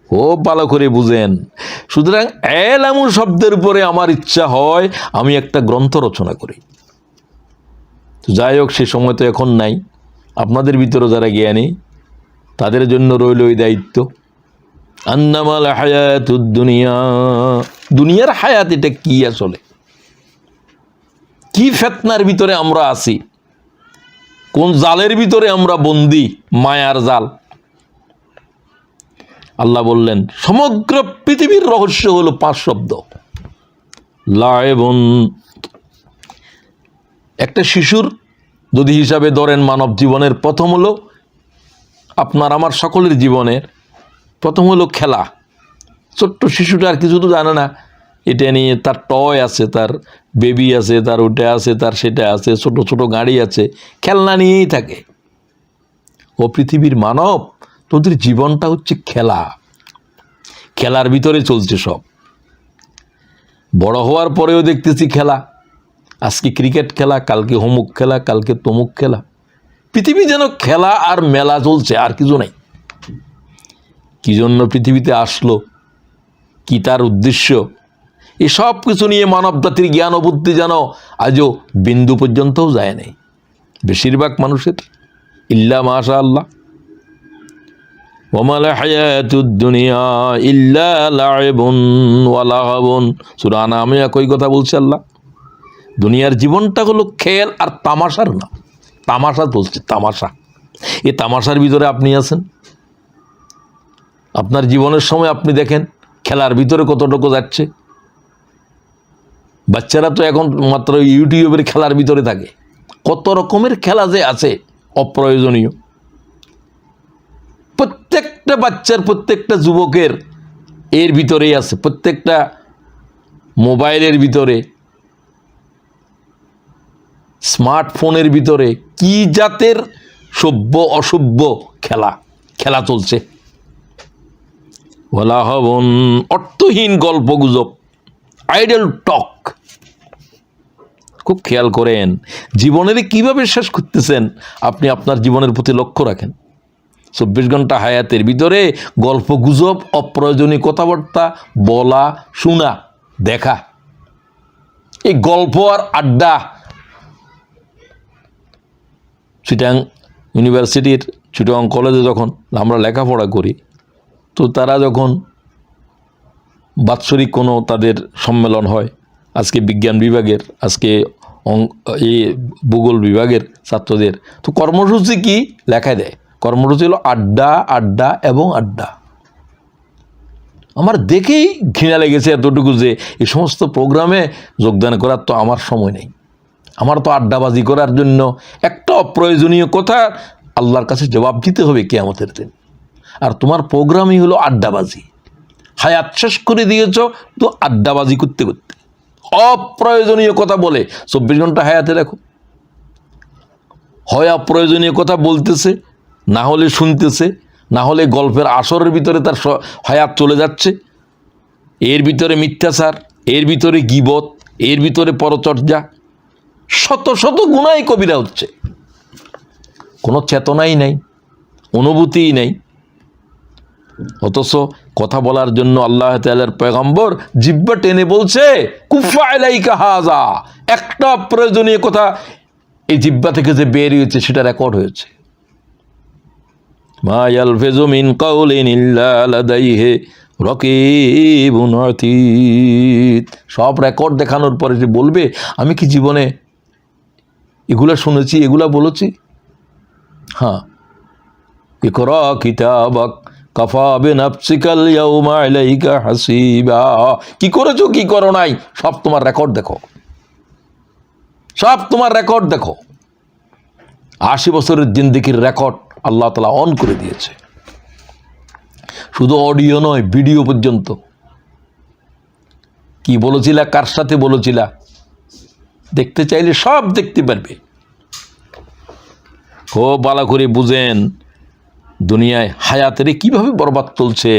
ও ভালো করে বুঝেন। সুতরাং এলামু শব্দের উপরে আমার ইচ্ছা হয় আমি একটা গ্রন্থ রচনা করি। তো যাই হোক, সে সময় তো এখন নাই। আপনাদের ভিতরে যারা জ্ঞানী তাদের জন্য রইল ওই দায়িত্ব। আন্নামাল হায়াতুদ দুনিয়া, দুনিয়ার হায়াত এটা কি? আসলে কি ফিতনার ভিতরে আমরা আছি, কোন জালের ভিতরে আমরা বন্দী, মায়ার জাল। আল্লাহ বললেন সমগ্র পৃথিবীর রহস্য হলো 5 শব্দ। লাইবুন, একটা শিশুর যদি হিসাবে ধরেন মানব জীবনের প্রথম হলো, আপনার আমার সকলের জীবনের প্রথম হলো খেলা। ছোট্ট শিশুটা আর কিছু তো জানে না, এটা নিয়ে তার টয় আছে, তার বেবি আছে, তার ওটা আছে, তার সেটা আছে, ছোট ছোট গাড়ি আছে, খেলনা নিয়েই থাকে। ও পৃথিবীর মানব, তোদের জীবনটা হচ্ছে খেলা, খেলার ভিতরে চলছে সব। বড় হওয়ার পরেও দেখতেছি খেলা, আজকে ক্রিকেট খেলা, কালকে অমুক খেলা, কালকে তমুক খেলা। পৃথিবী যেন খেলা আর মেলা চলছে, আর কিছু নাই। কী জন্য পৃথিবীতে আসলো, কি তার উদ্দেশ্য, এসব কিছু নিয়ে মানব জাতির জ্ঞান ও বুদ্ধি যেন আজও বিন্দু পর্যন্তও যায় নাই বেশিরভাগ মানুষের। ইল্লা মাশা আল্লাহ। ওয়ামাল হায়াতুদ দুনিয়া ইল্লা লাইবুন ওয়া লাহাবুন, সূরা আনামে একই কথা বলছে আল্লাহ। দুনিয়ার জীবনটা হলো খেল আর তামাশার নাম। তামাশা চলছে, তামাশা। এই তামাশার ভিতরে আপনি আছেন। আপনার জীবনের সময় আপনি দেখেন খেলার ভিতরে কতটুকু যাচ্ছে। বাচ্চারা তো এখন মাত্র ইউটিউবের খেলার ভিতরে থাকে। কত রকমের খেলা যে আছে অপ্রয়োজনীয়। প্রত্যেকটা বাচ্চার, প্রত্যেকটা যুবকের এর ভিতরেই আছে, প্রত্যেকটা মোবাইলের ভিতরে, স্মার্টফোনের ভিতরে কি জাতের সভ্য অসভ্য খেলা খেলা চলছে। বলা হবন অর্থহীন গল্প গুজব, আইডল টক। খুব খেয়াল করেন জীবনের কিভাবে শেষ করতেছেন আপনি। আপনার জীবনের প্রতি লক্ষ্য রাখেন। 24 ঘন্টা হায়াতের ভিতরে গল্প গুজব, অপ্রয়োজনীয় কথাবার্তা বলা, শোনা, দেখা, এই গল্প আর আড্ডা। চিটাং ইউনিভার্সিটির, চিটাং কলেজে যখন আমরা লেখাপড়া করি, তো তারা যখন বাৎসরিক কোনো তাদের সম্মেলন হয়, আজকে বিজ্ঞান বিভাগের, আজকে এই ভূগোল বিভাগের ছাত্রদের, তো কর্মসূচি কি লেখায় দেয়? কর্মসূচি হলো আড্ডা, আড্ডা এবং আড্ডা। আমার দেখেই ঘৃণা লেগেছে এতটুকু যে এই সমস্ত প্রোগ্রামে যোগদান করার তো আমার সময় নেই। আমার তো আড্ডাবাজি করার জন্য একটা অপ্রয়োজনীয় কথা আল্লাহর কাছে জবাব দিতে হবে কিয়ামতের দিন। আর তোমার প্রোগ্রামই হলো আড্ডাবাজি। হায়াত শেষ করে দিয়েছ তো আড্ডাবাজি করতে করতে, অপ্রয়োজনীয় কথা বলে। 24 ঘন্টা হায়াতে দেখো, হয় অপ্রয়োজনীয় কথা বলতেছে, না হলে শুনতেছে, না হলে গল্পের আসরের ভিতরে তার হায়াত চলে যাচ্ছে। এর ভিতরে মিথ্যাচার, এর ভিতরে গীবত, এর ভিতরে পরচর্যা, শত শত গুনাহ কবিরা হচ্ছে। কোনো চেতনাই নাই, অনুভূতিই নাই। অথচ কথা বলার জন্য আল্লাহ তাআলার পয়গম্বর জিহ্বা টেনে বলছে কুফা আলাইকা হাযা, একটা প্রয়োজনীয় কথা এই জিহ্বা থেকে যে বের হয়েছে সেটা রেকর্ড হয়েছে। মা ইয়ালফিযু মিন কাউলিন ইল্লা লাদাইহি রাকীবুন আতীদ। সব রেকর্ড দেখানোর পরে যে বলবে আমি কি জীবনে এগুলা শুনেছি, এগুলা বলেছি? হ্যাঁ, ইকরা কিতাবাক কাফা বিনাফসিকাল ইয়াউমা আলাইকা হাসিবা। কি করেছো, কি করো নাই, সব তোমার রেকর্ড দেখো, সব তোমার রেকর্ড দেখো। 80 বছরের জিন্দেগির রেকর্ড আল্লাহ তাআলা অন করে দিয়েছে। শুধু অডিও নয়, ভিডিও পর্যন্ত। কি বলেছিলা, কার সাথে বলেছিলা, দেখতে চাইলে সব দেখতে পারবে। খুব ভালো করে বুঝেন দুনিয়ায় হায়াতের কিভাবে বরবাদ চলছে।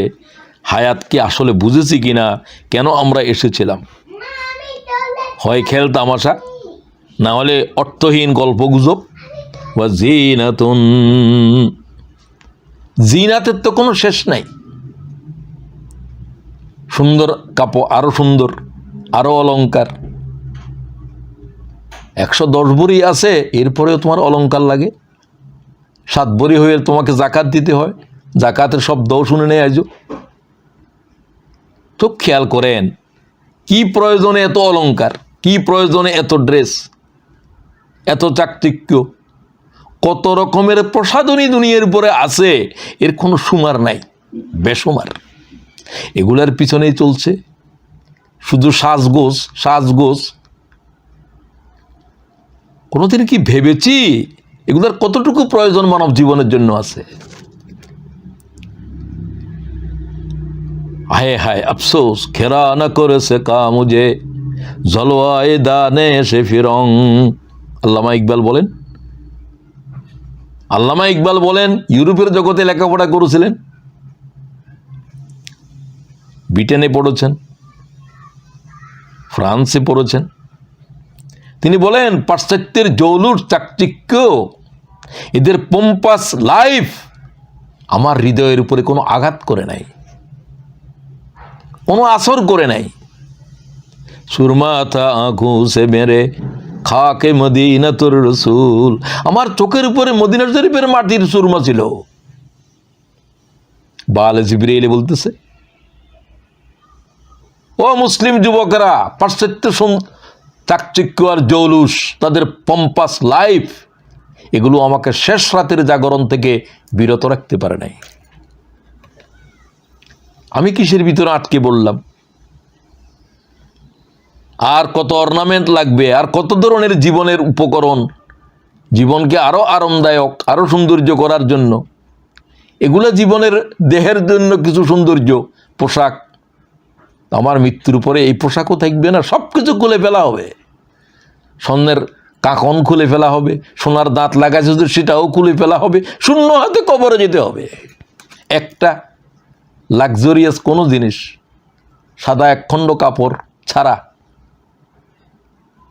হায়াতকে আসলে বুঝেছি কিনা, কেন আমরা এসেছিলাম? হয় খেল তামাশা, না হলে অর্থহীন গল্প গুজব বা জিনাতুন। জিনাতের তো কোনো শেষ নাই। সুন্দর কাপড়, আরো সুন্দর, আরো অলংকার। 110 ভরি আছে, এরপরেও তোমার অলংকার লাগে। 7 ভরি হয়ে তোমাকে জাকাত দিতে হয়, জাকাতের শব্দও শুনে নেই আজও। তো খেয়াল করেন কি প্রয়োজনে এত অলংকার, কি প্রয়োজনে এত ড্রেস, এত চাকচিক্য, কত রকমের প্রসাধনী দুনিয়ার উপরে আছে, এর কোনো সুমার নাই, বেসুমার। এগুলার পিছনেই চলছে শুধু সাজগোজ, সাজগোজ। কোনোদিন কি ভেবেছি এগুলার কতটুকু প্রয়োজন মানব জীবনের জন্য আছে? হায় হায় আফসোস, খেরা না করেছে কা মুঝে জলওয়ায়ে দানে সে ফিরং। আল্লামা ইকবাল বলেন, আল্লামা ইকবাল বলেন, ইউরোপের জগতে লেখাপড়া করেছিলেন, ব্রিটেনে পড়েছেন, ফ্রান্সে পড়েছেন। তিনি বলেন পাশ্চাত্যের জৌলুস চাকচিক্য, এদের পম্পাস লাইফ আমার হৃদয়ের উপরে কোনো আঘাত করে নাই, কোনো আসর করে নাই। সুরমা থা আঁখোं से मेरे খাকে মদিনাতুর রসুল, আমার চোখের উপরে মদিনা শরীফের মাটির সুরমা ছিল। বালে জিবরাইল বলতেছে, ও মুসলিম যুবকরা, পাশ্চাত্য চাকচিক্য আর জৌলুস, তাদের পম্পাস লাইফ, এগুলো আমাকে শেষ রাতের জাগরণ থেকে বিরত রাখতে পারে নাই। আমি কিসের ভিতরে আটকে বললাম? আর কত অর্নামেন্ট লাগবে, আর কত ধরনের জীবনের উপকরণ, জীবনকে আরো আরামদায়ক, আরো সৌন্দর্য করার জন্য, এগুলো জীবনের দেহের জন্য কিছু সৌন্দর্য পোশাক। আমার মৃত্যুর পরে এই পোশাকও থাকবে না, সব কিছু খুলে ফেলা হবে। স্বর্ণের কাকন খুলে ফেলা হবে, সোনার দাঁত লাগাইছে যদি সেটাও খুলে ফেলা হবে, শূন্য হাতে কবরে যেতে হবে। একটা লাক্সারিয়াস কোনো জিনিস, সাদা একখণ্ড কাপড় ছাড়া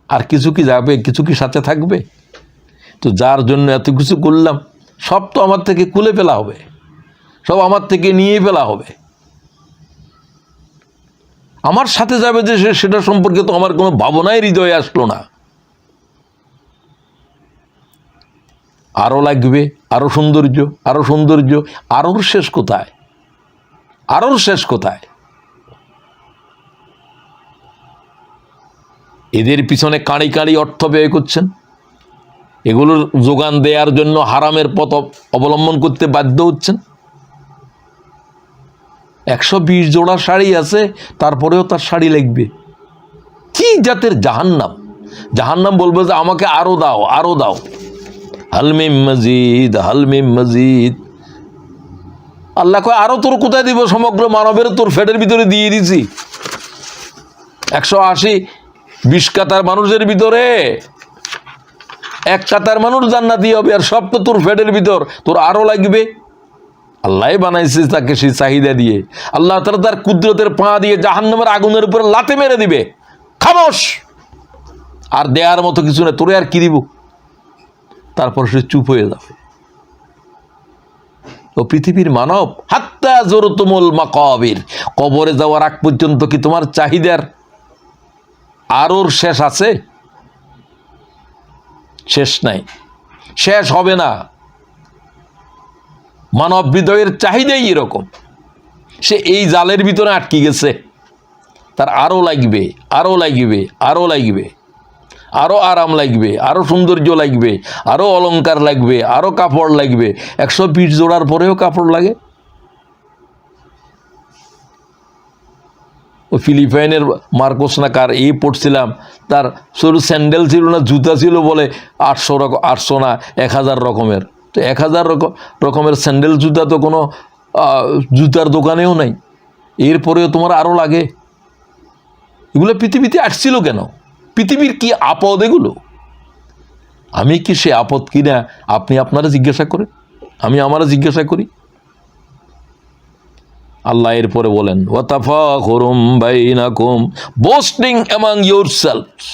আর কিছু কি যাবে, কিছু কি সাথে থাকবে? তো যার জন্য এত কিছু করলাম, সব তো আমার থেকে খুলে ফেলা হবে, সব আমার থেকে নিয়ে ফেলা হবে। আমার সাথে যাবে যে সেটা সম্পর্কে তো আমার কোনো ভাবনাই হৃদয়ে আসলো না। আরো লাগবে, আরো সৌন্দর্য, আরো সৌন্দর্য, আরোর শেষ কোথায়? আরোর শেষ কোথায়? এদের পিছনে কাঁড়ি কাঁড়ি অর্থ ব্যয় করছেন, এগুলোর যোগান দেওয়ার জন্য হারামের পথ অবলম্বন করতে বাধ্য হচ্ছেন। 120 জোড়া শাড়ি আছে, তারপরেও তার শাড়ি লাগবে। কি জাতের জাহান্নাম! জাহান্নাম বলবে যে আমাকে আরো দাও, আরো দাও, হালমিম মজিদ, হালমিম মজিদ। আল্লাহ কয় আরো তোর কোথায় দিব? সমগ্র মানবের তোর ফেটের ভিতরে দিয়ে দিছি। 180-20 কাতার মানুষের ভিতরে 1 কাতার মানুষ জান্নাতি হবে, আর সব তো তোর ফেটের ভিতর, তোর আরো লাগবে। আল্লাহ বানাইছে তাকে সেই চাহিদা দিয়ে। আল্লাহ তাআলা তার কুদরতের পা দিয়ে জাহান্নামের আগুনের উপরে লাথি মেরে দিবে, খামোশ, আর দেয়ার মতো কিছু না, তোরে আর কি দিব? তারপর সে চুপ হয়ে যাবে। ও পৃথিবীর মানব, হাত্তা জোরতুমুল মাকাবির, কবরে যাওয়ার আগ পর্যন্ত কি তোমার চাহিদার আরোর শেষ আছে? শেষ নাই, শেষ হবে না। মানব হৃদয়ের চাহিদাই এরকম, সে এই জালের ভিতরে আটকে গেছে, তার আরো লাগবে, আরো লাগবে, আরো লাগবে, আরো আরাম লাগবে, আরো সৌন্দর্য লাগবে, আরো অলংকার লাগবে, আরো কাপড় লাগবে। 120 জোড়ার পরেও কাপড় লাগে। ও ফিলিপাইনের মার্কোস না কার এই পড়ছিলাম, তার শুধু স্যান্ডেল ছিল না, জুতা ছিল বলে 800 না 1000 রকমের। তো 1000 রকমের স্যান্ডেল জুতা তো কোনো জুতার দোকানেও নাই, এরপরেও তোমার আরও লাগে। এগুলো পৃথিবীতে আসছিল কেন? পৃথিবীর কি আপদ এগুলো? আমি কি সে আপদ কিনা আপনি আপনারা জিজ্ঞাসা করেন, আমি আমারা জিজ্ঞাসা করি। আল্লাহ এরপরে বলেন, ওয়াতাফাখুরুম বাইনাকুম, বোস্টিং অ্যামং ইয়োরসেলফস,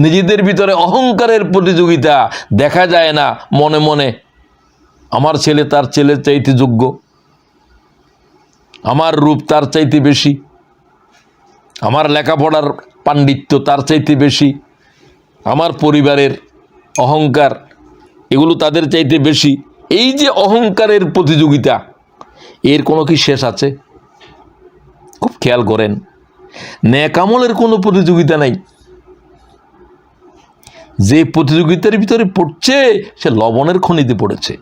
নিজেদের ভিতরে অহংকারের প্রতিযোগিতা। দেখা যায় না মনে মনে আমার ছেলে তার ছেলের চাইতে যোগ্য, আমার রূপ তার চাইতে বেশি, আমার লেখাপড়ার পাণ্ডিত্য তার চাইতে বেশি, আমার পরিবারের অহংকার এগুলো তাদের চাইতে বেশি। এই যে অহংকারের প্রতিযোগিতা, এর কোনো কি শেষ আছে? খুব খেয়াল করেন, নেক আমলের কোনো প্রতিযোগিতা নাই। যে প্রতিযোগিতার ভিতরে পড়ছে সে লবণের খনিতে পড়েছে,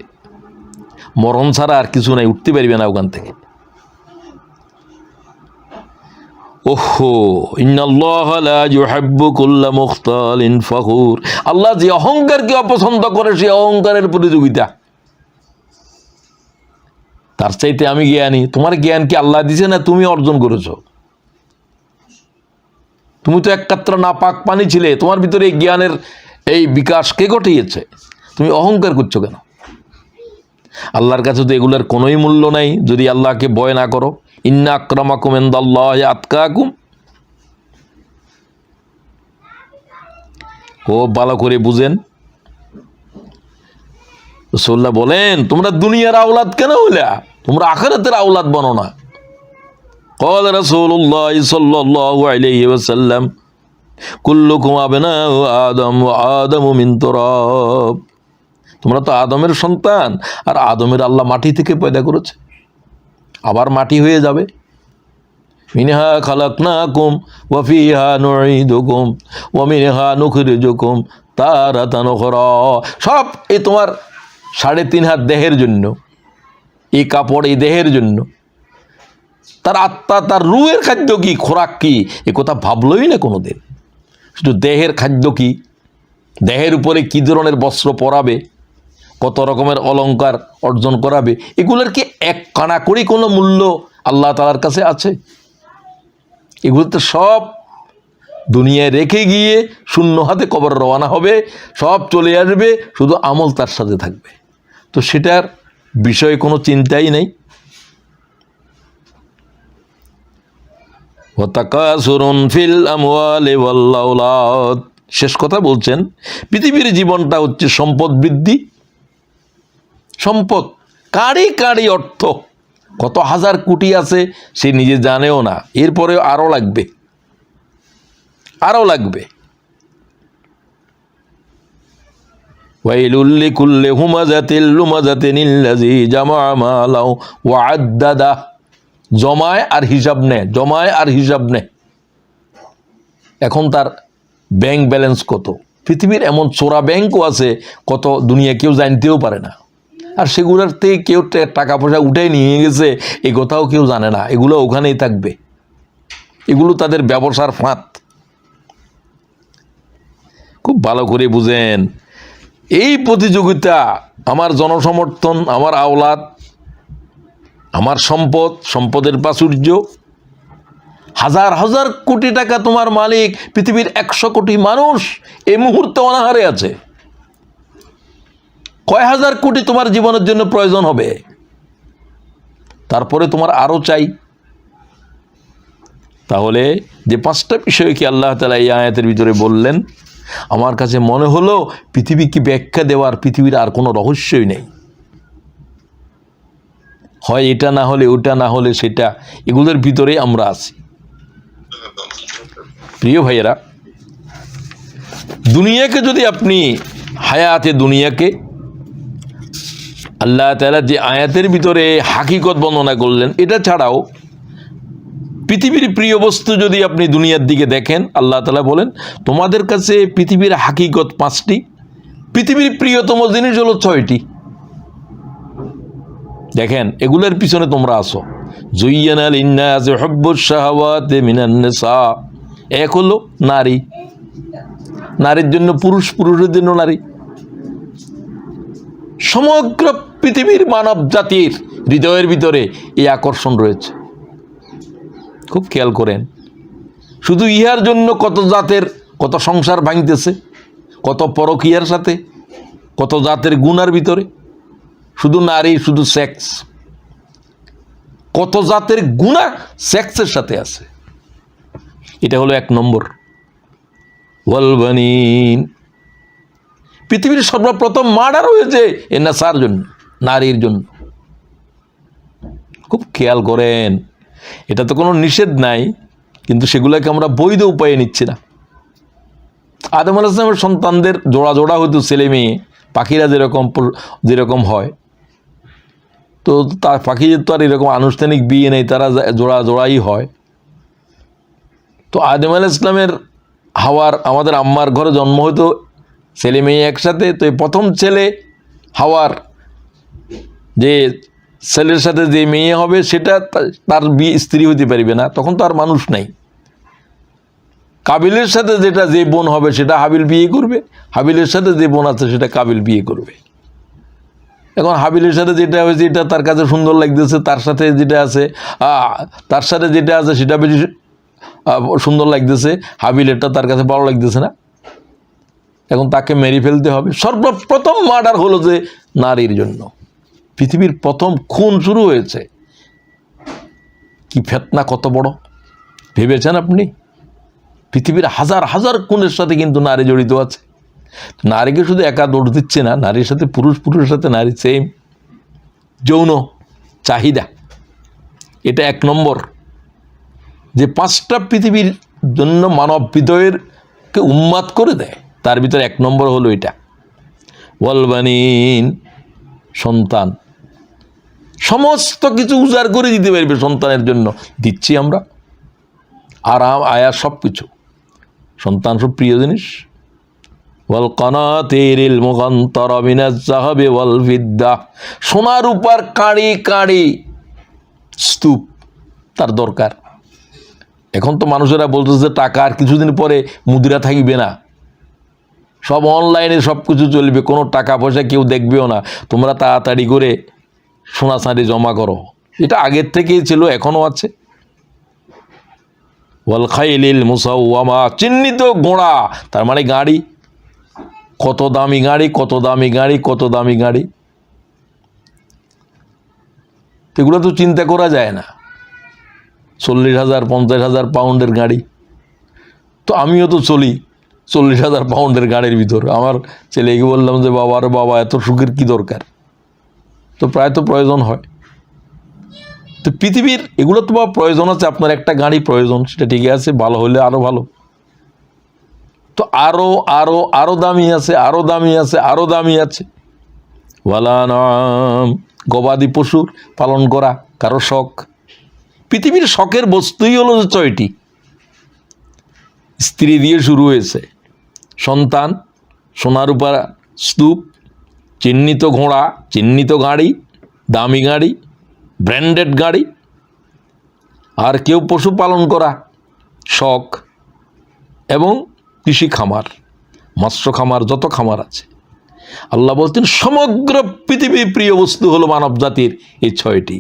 মরণ ছাড়া আর কিছু নাই, উঠতে পারবে না ওখান থেকে। ওহো, ইন্নাল্লাহা লা ইউহিব্বু কুল্লা মুখতালিন ফখুর, আল্লাহ যে অহংকারকে অপছন্দ করে সে অহংকারের প্রতিযোগিতা। তার চাইতে আমি জ্ঞানী। তোমার জ্ঞান কি আল্লাহ দিছে না তুমি অর্জন করেছো? তুমি তো এক কাতরা নাপাক পানি ছিলে, তোমার ভিতরে এই জ্ঞানের এই বিকাশ কে ঘটিয়েছে? তুমি অহংকার করছো কেন? আল্লাহর কাছে তো এগুলোর কোনোই মূল্য নাই যদি আল্লাহকে ভয় না করো। ইন্না আকরামাকুম ইনদাল্লাহি আতকাকুম। খুব ভালো করে বুঝেন, রাসূলুল্লাহ বলেন, তোমরা দুনিয়ার আওলাদ কেন হইলা, তোমরা আখিরাতের আওলাদ বনো না। ক্বালা রাসূলুল্লাহ সাল্লাল্লাহু আলাইহি ওয়াসাল্লাম, কুল্লুকুম আবনাউ আদম ওয়া আদামু মিন তুরাব। তোমরা তো আদমের সন্তান, আর আদমের আল্লাহ মাটি থেকে পয়দা করেছে, আবার মাটি হয়ে যাবে। মিনহা খালাকনাকুম ওয়া ফিহা নুঈদুকুম ওয়া মিনহা নুখরিজুকুম তারাতান উখরা। সব এই তোমার 3.5 হাত দেহের জন্য, এই কাপড় এই দেহের জন্য। তার আত্মা, তার রুহের খাদ্য কি, খোরাক কি, এ কথা ভাবলই না কোনোদিন। শুধু দেহের খাদ্য কি, দেহের উপরে কী ধরনের বস্ত্র পরাবে, কত রকমের অলংকার অর্জন করাবে, এগুলোর কি এক কানা করি কোনো মূল্য আল্লাহ তাআলার কাছে আছে? এগুলো তো সব দুনিয়ায় রেখে গিয়ে শূন্য হাতে কবর রওনা হবে, সব চলে আসবে, শুধু আমল তার সাথে থাকবে। তো সেটার বিষয়ে কোনো চিন্তাই নেই। ওয়াতাকাসুরুন ফিল আমওয়ালি ওয়াল আওলাদ। শেষ কথা বলছেন, পৃথিবীর জীবনটা হচ্ছে সম্পদ বৃদ্ধি। সম্পদ, কাঁড়ি কাঁড়ি অর্থ, কত হাজার কোটি আছে সে নিজে জানেও না, এরপরেও আরও লাগবে, আরও লাগবে। ওয়াইলুল লিকুল্লি হুমাযাতিল লুমাযাতিন আল্লাযী জামাআ মালাহু ওয়া আদ্দাদা। জমায় আর হিসাব নেয়, জমায় আর হিসাব নেয়। এখন তার ব্যাংক ব্যালেন্স কত। পৃথিবীর এমন চোরা ব্যাংকও আছে, কত দুনিয়া কেউ জানতেও পারে না। আর সেগুলোর থেকে কেউ টাকা পয়সা উঠাই নিয়ে গেছে, এই কথাও কেউ জানে না। এগুলো ওখানেই থাকবে, এগুলো তাদের ব্যবসার ফাঁদ। খুব ভালো করে বুঝেন, এই প্রতিযোগিতা, আমার জনসমর্থন, আমার আওলাদ, আমার সম্পদ, সম্পদের প্রাচুর্য, হাজার হাজার কোটি টাকা তোমার মালিক, পৃথিবীর 100 কোটি মানুষ এই মুহূর্তে অনাহারে আছে। কয় হাজার কোটি তোমার জীবনের জন্য প্রয়োজন হবে, তারপরে তোমার আরও চাই। তাহলে যে 5টা বিষয় কি আল্লাহ তাআলা এই আয়াতের ভিতরে বললেন, আমার কাছে মনে হলো পৃথিবীকে ব্যাখ্যা দেওয়ার পৃথিবীর আর কোনো রহস্যই নেই। হয় এটা না হলে ওটা, না হলে সেটা, এগুলোর ভিতরেই আমরা আছি। প্রিয় ভাইয়েরা, দুনিয়াকে যদি আপনি হায়াতে দুনিয়াকে আল্লাহ তাআলা যে আয়াতের ভিতরে হাকিকত বর্ণনা করলেন, এটা ছাড়াও পৃথিবীর প্রিয় বস্তু যদি আপনি দুনিয়ার দিকে দেখেন, আল্লাহ তাআলা বলেন তোমাদের কাছে পৃথিবীর হাকিকত 5টি, পৃথিবীর প্রিয়তম জিনিস হলো 6টি। দেখেন, এগুলোর পিছনে তোমরা আসো। যুয়্যানা লিন্নাসি হুব্বুশ শাহাওয়াতি মিনান নিসা। এক হলো নারী, নারীর জন্য পুরুষ, পুরুষের জন্য নারী। সমগ্র পৃথিবীর মানব জাতির হৃদয়ের ভিতরে এই আকর্ষণ রয়েছে। খুব খেয়াল করেন, শুধু ইহার জন্য কত জাতের কত সংসার ভাঙতেছে, কত পরকীয়ার সাথে, কত জাতের গুনার ভিতরে। শুধু নারী, শুধু সেক্স, কত জাতের গুনাহ সেক্সের সাথে আছে। এটা হলো 1 নম্বর। ওয়াল বানিন, পৃথিবীর সর্বপ্রথম মার্ডার হয়েছে এ নেশার জন্য, নারীর জন্য। খুব খেয়াল করেন, এটা তো কোনো নিষেধ নাই, কিন্তু সেগুলোকে আমরা বৈধ উপায়ে নিচ্ছি না। আদম আলাইহিস সালামের সন্তানদের জোড়া জোড়া হতো, ছেলে মেয়ে, পাখিরা যেরকম হয়, তো তার পাখিদের তো আর এরকম আনুষ্ঠানিক বিয়ে নেই, তারা জোড়া জোড়াই হয়। তো আদম আলাইহিস সালামের হাওয়ার, আমাদের আম্মার ঘরে জন্ম হতো ছেলে মেয়ে একসাথে। তো এই প্রথম ছেলে হাওয়ার যে ছেলের সাথে যে মেয়ে হবে, সেটা তার বিয়ে স্ত্রী হতে পারবে না, তখন তো আর মানুষ নাই। কাবিলের সাথে যেটা যে বোন হবে সেটা হাবিল বিয়ে করবে, হাবিলের সাথে যে বোন আছে সেটা কাবিল বিয়ে করবে। এখন হাবিলের সাথে যেটা হয়েছে এটা তার কাছে সুন্দর লাগতেছে, তার সাথে যেটা আছে সেটা বেশি সুন্দর লাগতেছে, হাবিলেরটা তার কাছে ভালো লাগতেছে না। এখন তাকে মেরে ফেলতে হবে। সর্বপ্রথম মার্ডার হলো যে নারীর জন্য। পৃথিবীর প্রথম খুন শুরু হয়েছে। কি ফিতনা, কত বড় ভেবেছেন আপনি? পৃথিবীর হাজার হাজার খুনের সাথে কিন্তু নারী জড়িত আছে। নারীকে শুধু একা দৌড় দিচ্ছে না, নারীর সাথে পুরুষের সাথে নারী সেম যৌন চাহিদা। এটা 1 নম্বর, যে 5টা পৃথিবীর জন্য মানব হৃদয়েরকে উন্মাদ করে দেয়, তার ভিতরে 1 নম্বর হলো এটা। ওয়ালবানিন, সন্তান। সমস্ত কিছু উজাড় করে দিতে পারবে সন্তানের জন্য, দিচ্ছি আমরা। আরাম আয়াস সব কিছু, সন্তান সব প্রিয় জিনিস। ওয়াল কানাতিরিল মুকান্তারা মিনাজ যাহাবি ওয়াল ফিদ্দা, সোনার উপর কাঁড়ি কাঁড়ি স্তূপ তার দরকার। এখন তো মানুষেরা বলতেছে টাকা আর কিছুদিন পরে মুদ্রা থাকবে না, সব অনলাইনে সব কিছু চলবে, কোনো টাকা পয়সা কেউ দেখবেও না, তোমরা তাড়াতাড়ি করে সোনা চাঁদি জমা করো। এটা আগের থেকেই ছিল, এখনও আছে। ওয়াল খাইলিল মুসাওয়ামা, চিহ্নিত ঘোড়া, তার মানে গাড়ি। কত দামি গাড়ি, কত দামি গাড়ি, কত দামি গাড়ি, এগুলো তো চিন্তা করা যায় না। 40,000 50,000 পাউন্ডের গাড়ি। তো আমিও তো চলি 40,000 পাউন্ডের গাড়ির ভিতর। আমার ছেলেকে বললাম যে বাবা রে বাবা, এত সুখের কি দরকার, তো প্রায় তো প্রয়োজন হয়। তো পৃথিবীর এগুলো তো বা প্রয়োজন আছে, আপনার একটা গাড়ি প্রয়োজন, সেটা ঠিক আছে, ভালো হলে আরও ভালো। তো আরও আরও আরও দামি আছে, আরও দামি আছে, আরও দামি আছে। ওয়ালানাম, গবাদি পশুর পালন করা কারো শখ। পৃথিবীর শখের বস্তুই হলো 6টি। স্ত্রী দিয়ে শুরু হয়েছে, সন্তান, সোনার উপর স্তূপ, চিহ্নিত ঘোড়া, চিহ্নিত গাড়ি, দামি গাড়ি, ব্র্যান্ডেড গাড়ি, আর কেউ পশুপালন করা শখ, এবং কৃষি খামার, মৎস্য খামার, যত খামার আছে। আল্লাহ বলতেন সমগ্র পৃথিবীর প্রিয় বস্তু হলো মানব জাতির এই 6টি।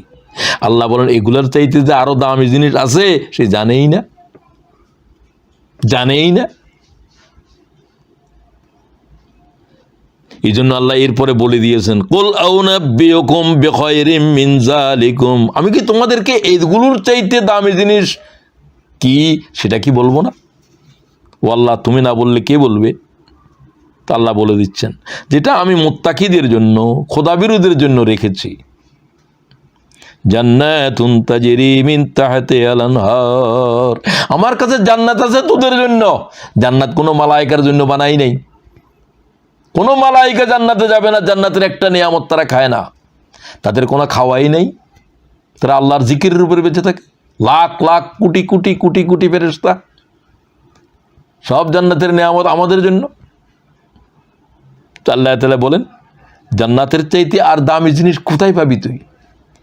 আল্লাহ বলেন এগুলোর চাইতে যে আরো দামি জিনিস আছে সে জানেই না, জানেই না। এই জন্য আল্লাহ এরপরে বলে দিয়েছেন, কুল আউনাব্বিউকুম বিখায়রিম মিন যালিকুম, আমি কি তোমাদেরকে এইগুলোর চাইতে দামি জিনিস কি সেটা কি বলবো না? ও আল্লাহ, তুমি না বললে কে বলবে? তা আল্লাহ বলে দিচ্ছেন, যেটা আমি মুত্তাকিদের জন্য, খোদাবিরুদের জন্য রেখেছি। জান্নাতুন তাজরি মিন তাহতিহাল আনহার, আমার কাছে জান্নাত আছে তোদের জন্য। জান্নাত কোনো মালায়েকার জন্য বানাই নাই। কোনো মালায়েকা জান্নাতে যাবে না, জান্নাতের একটা নিয়ামত তারা খায় না, তাদের কোনো খাওয়াই নেই। তারা আল্লাহর জিকিরের উপরে বেঁচে থাকে। লাখ লাখ কোটি কোটি কোটি কোটি ফেরেশতা, সব জান্নাতের নিয়ামত আমাদের জন্য। আল্লাহ তাআলা বলেন, জান্নাতের চাইতে আর দামি জিনিস কোথায় পাবি তুই?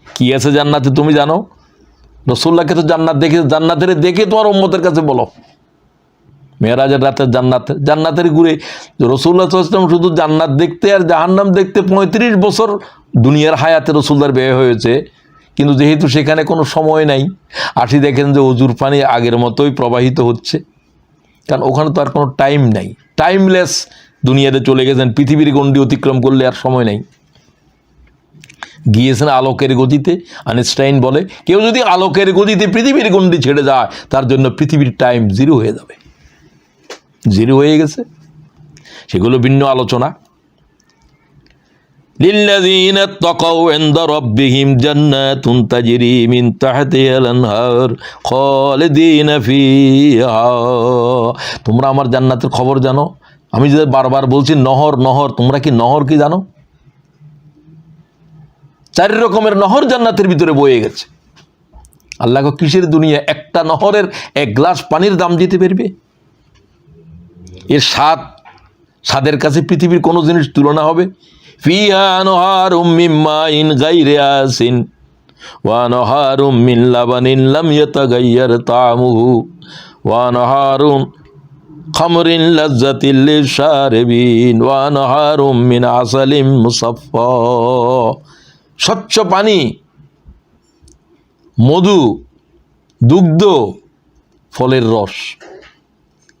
কি আছে জান্নাতে তুমি জানো? রাসূলুল্লাহকে তো জান্নাতের দেখে তোমার উম্মতের কাছে বলো। মেরাজের রাতের জান্নাতের ঘুরে রাসূলুল্লাহ সাল্লাল্লাহু আলাইহি ওয়াসাল্লাম শুধু জান্নাত দেখতে আর জাহান্নাম দেখতে 35 বছর দুনিয়ার হায়াতে রাসূলুল্লাহর ব্যয় হয়েছে, কিন্তু যেহেতু সেখানে কোনো সময় নাই, আসি দেখেন যে অজুর পানি আগের মতোই প্রবাহিত হচ্ছে, কারণ ওখানে তো আর কোনো টাইম নাই। টাইমলেস দুনিয়াতে চলে গেছেন, পৃথিবীর গণ্ডি অতিক্রম করলে আর সময় নেই। গিয়েছেন আলোকের গতিতে। আইনস্টাইন বলে, কেউ যদি আলোকের গতিতে পৃথিবীর গণ্ডি ছেড়ে যায়, তার জন্য পৃথিবীর টাইম 0 হয়ে যাবে। 0 হয়ে গেছে, সেগুলো ভিন্ন আলোচনা। লিল্লাযীনা তাকাউ ইনদা রাব্বিহিম জান্নাতুন তাজরি মিন তাহতিহাল আনহার খালিদিনা ফিহা। তোমরা আমার জান্নাতের খবর জানো? আমি যে বারবার বলছি নহর নহর, তোমরা কি নহর কি জানো? 4 রকমের নহর জান্নাতের ভিতরে বয়ে গেছে। আল্লাহ কিসের দুনিয়া? একটা নহরের 1 গ্লাস পানির দাম দিতে পারবে? এর স্বাদের কাছে পৃথিবীর কোনো জিনিস তুলনা হবে? ফিহা আনহারুম মিন মাইন গায়রি আসিন ওয়া আনহারুম মিন লাবানিন লাম ইয়াতাগায়্যার তা'মুহু ওয়া আনহারুম খামরিন লাযযাতিল লিশারিবিন ওয়া আনহারুম মিন আসালিম মুসাফফা। স্বচ্ছ পানি, মধু, দুগ্ধ, ফলের রস,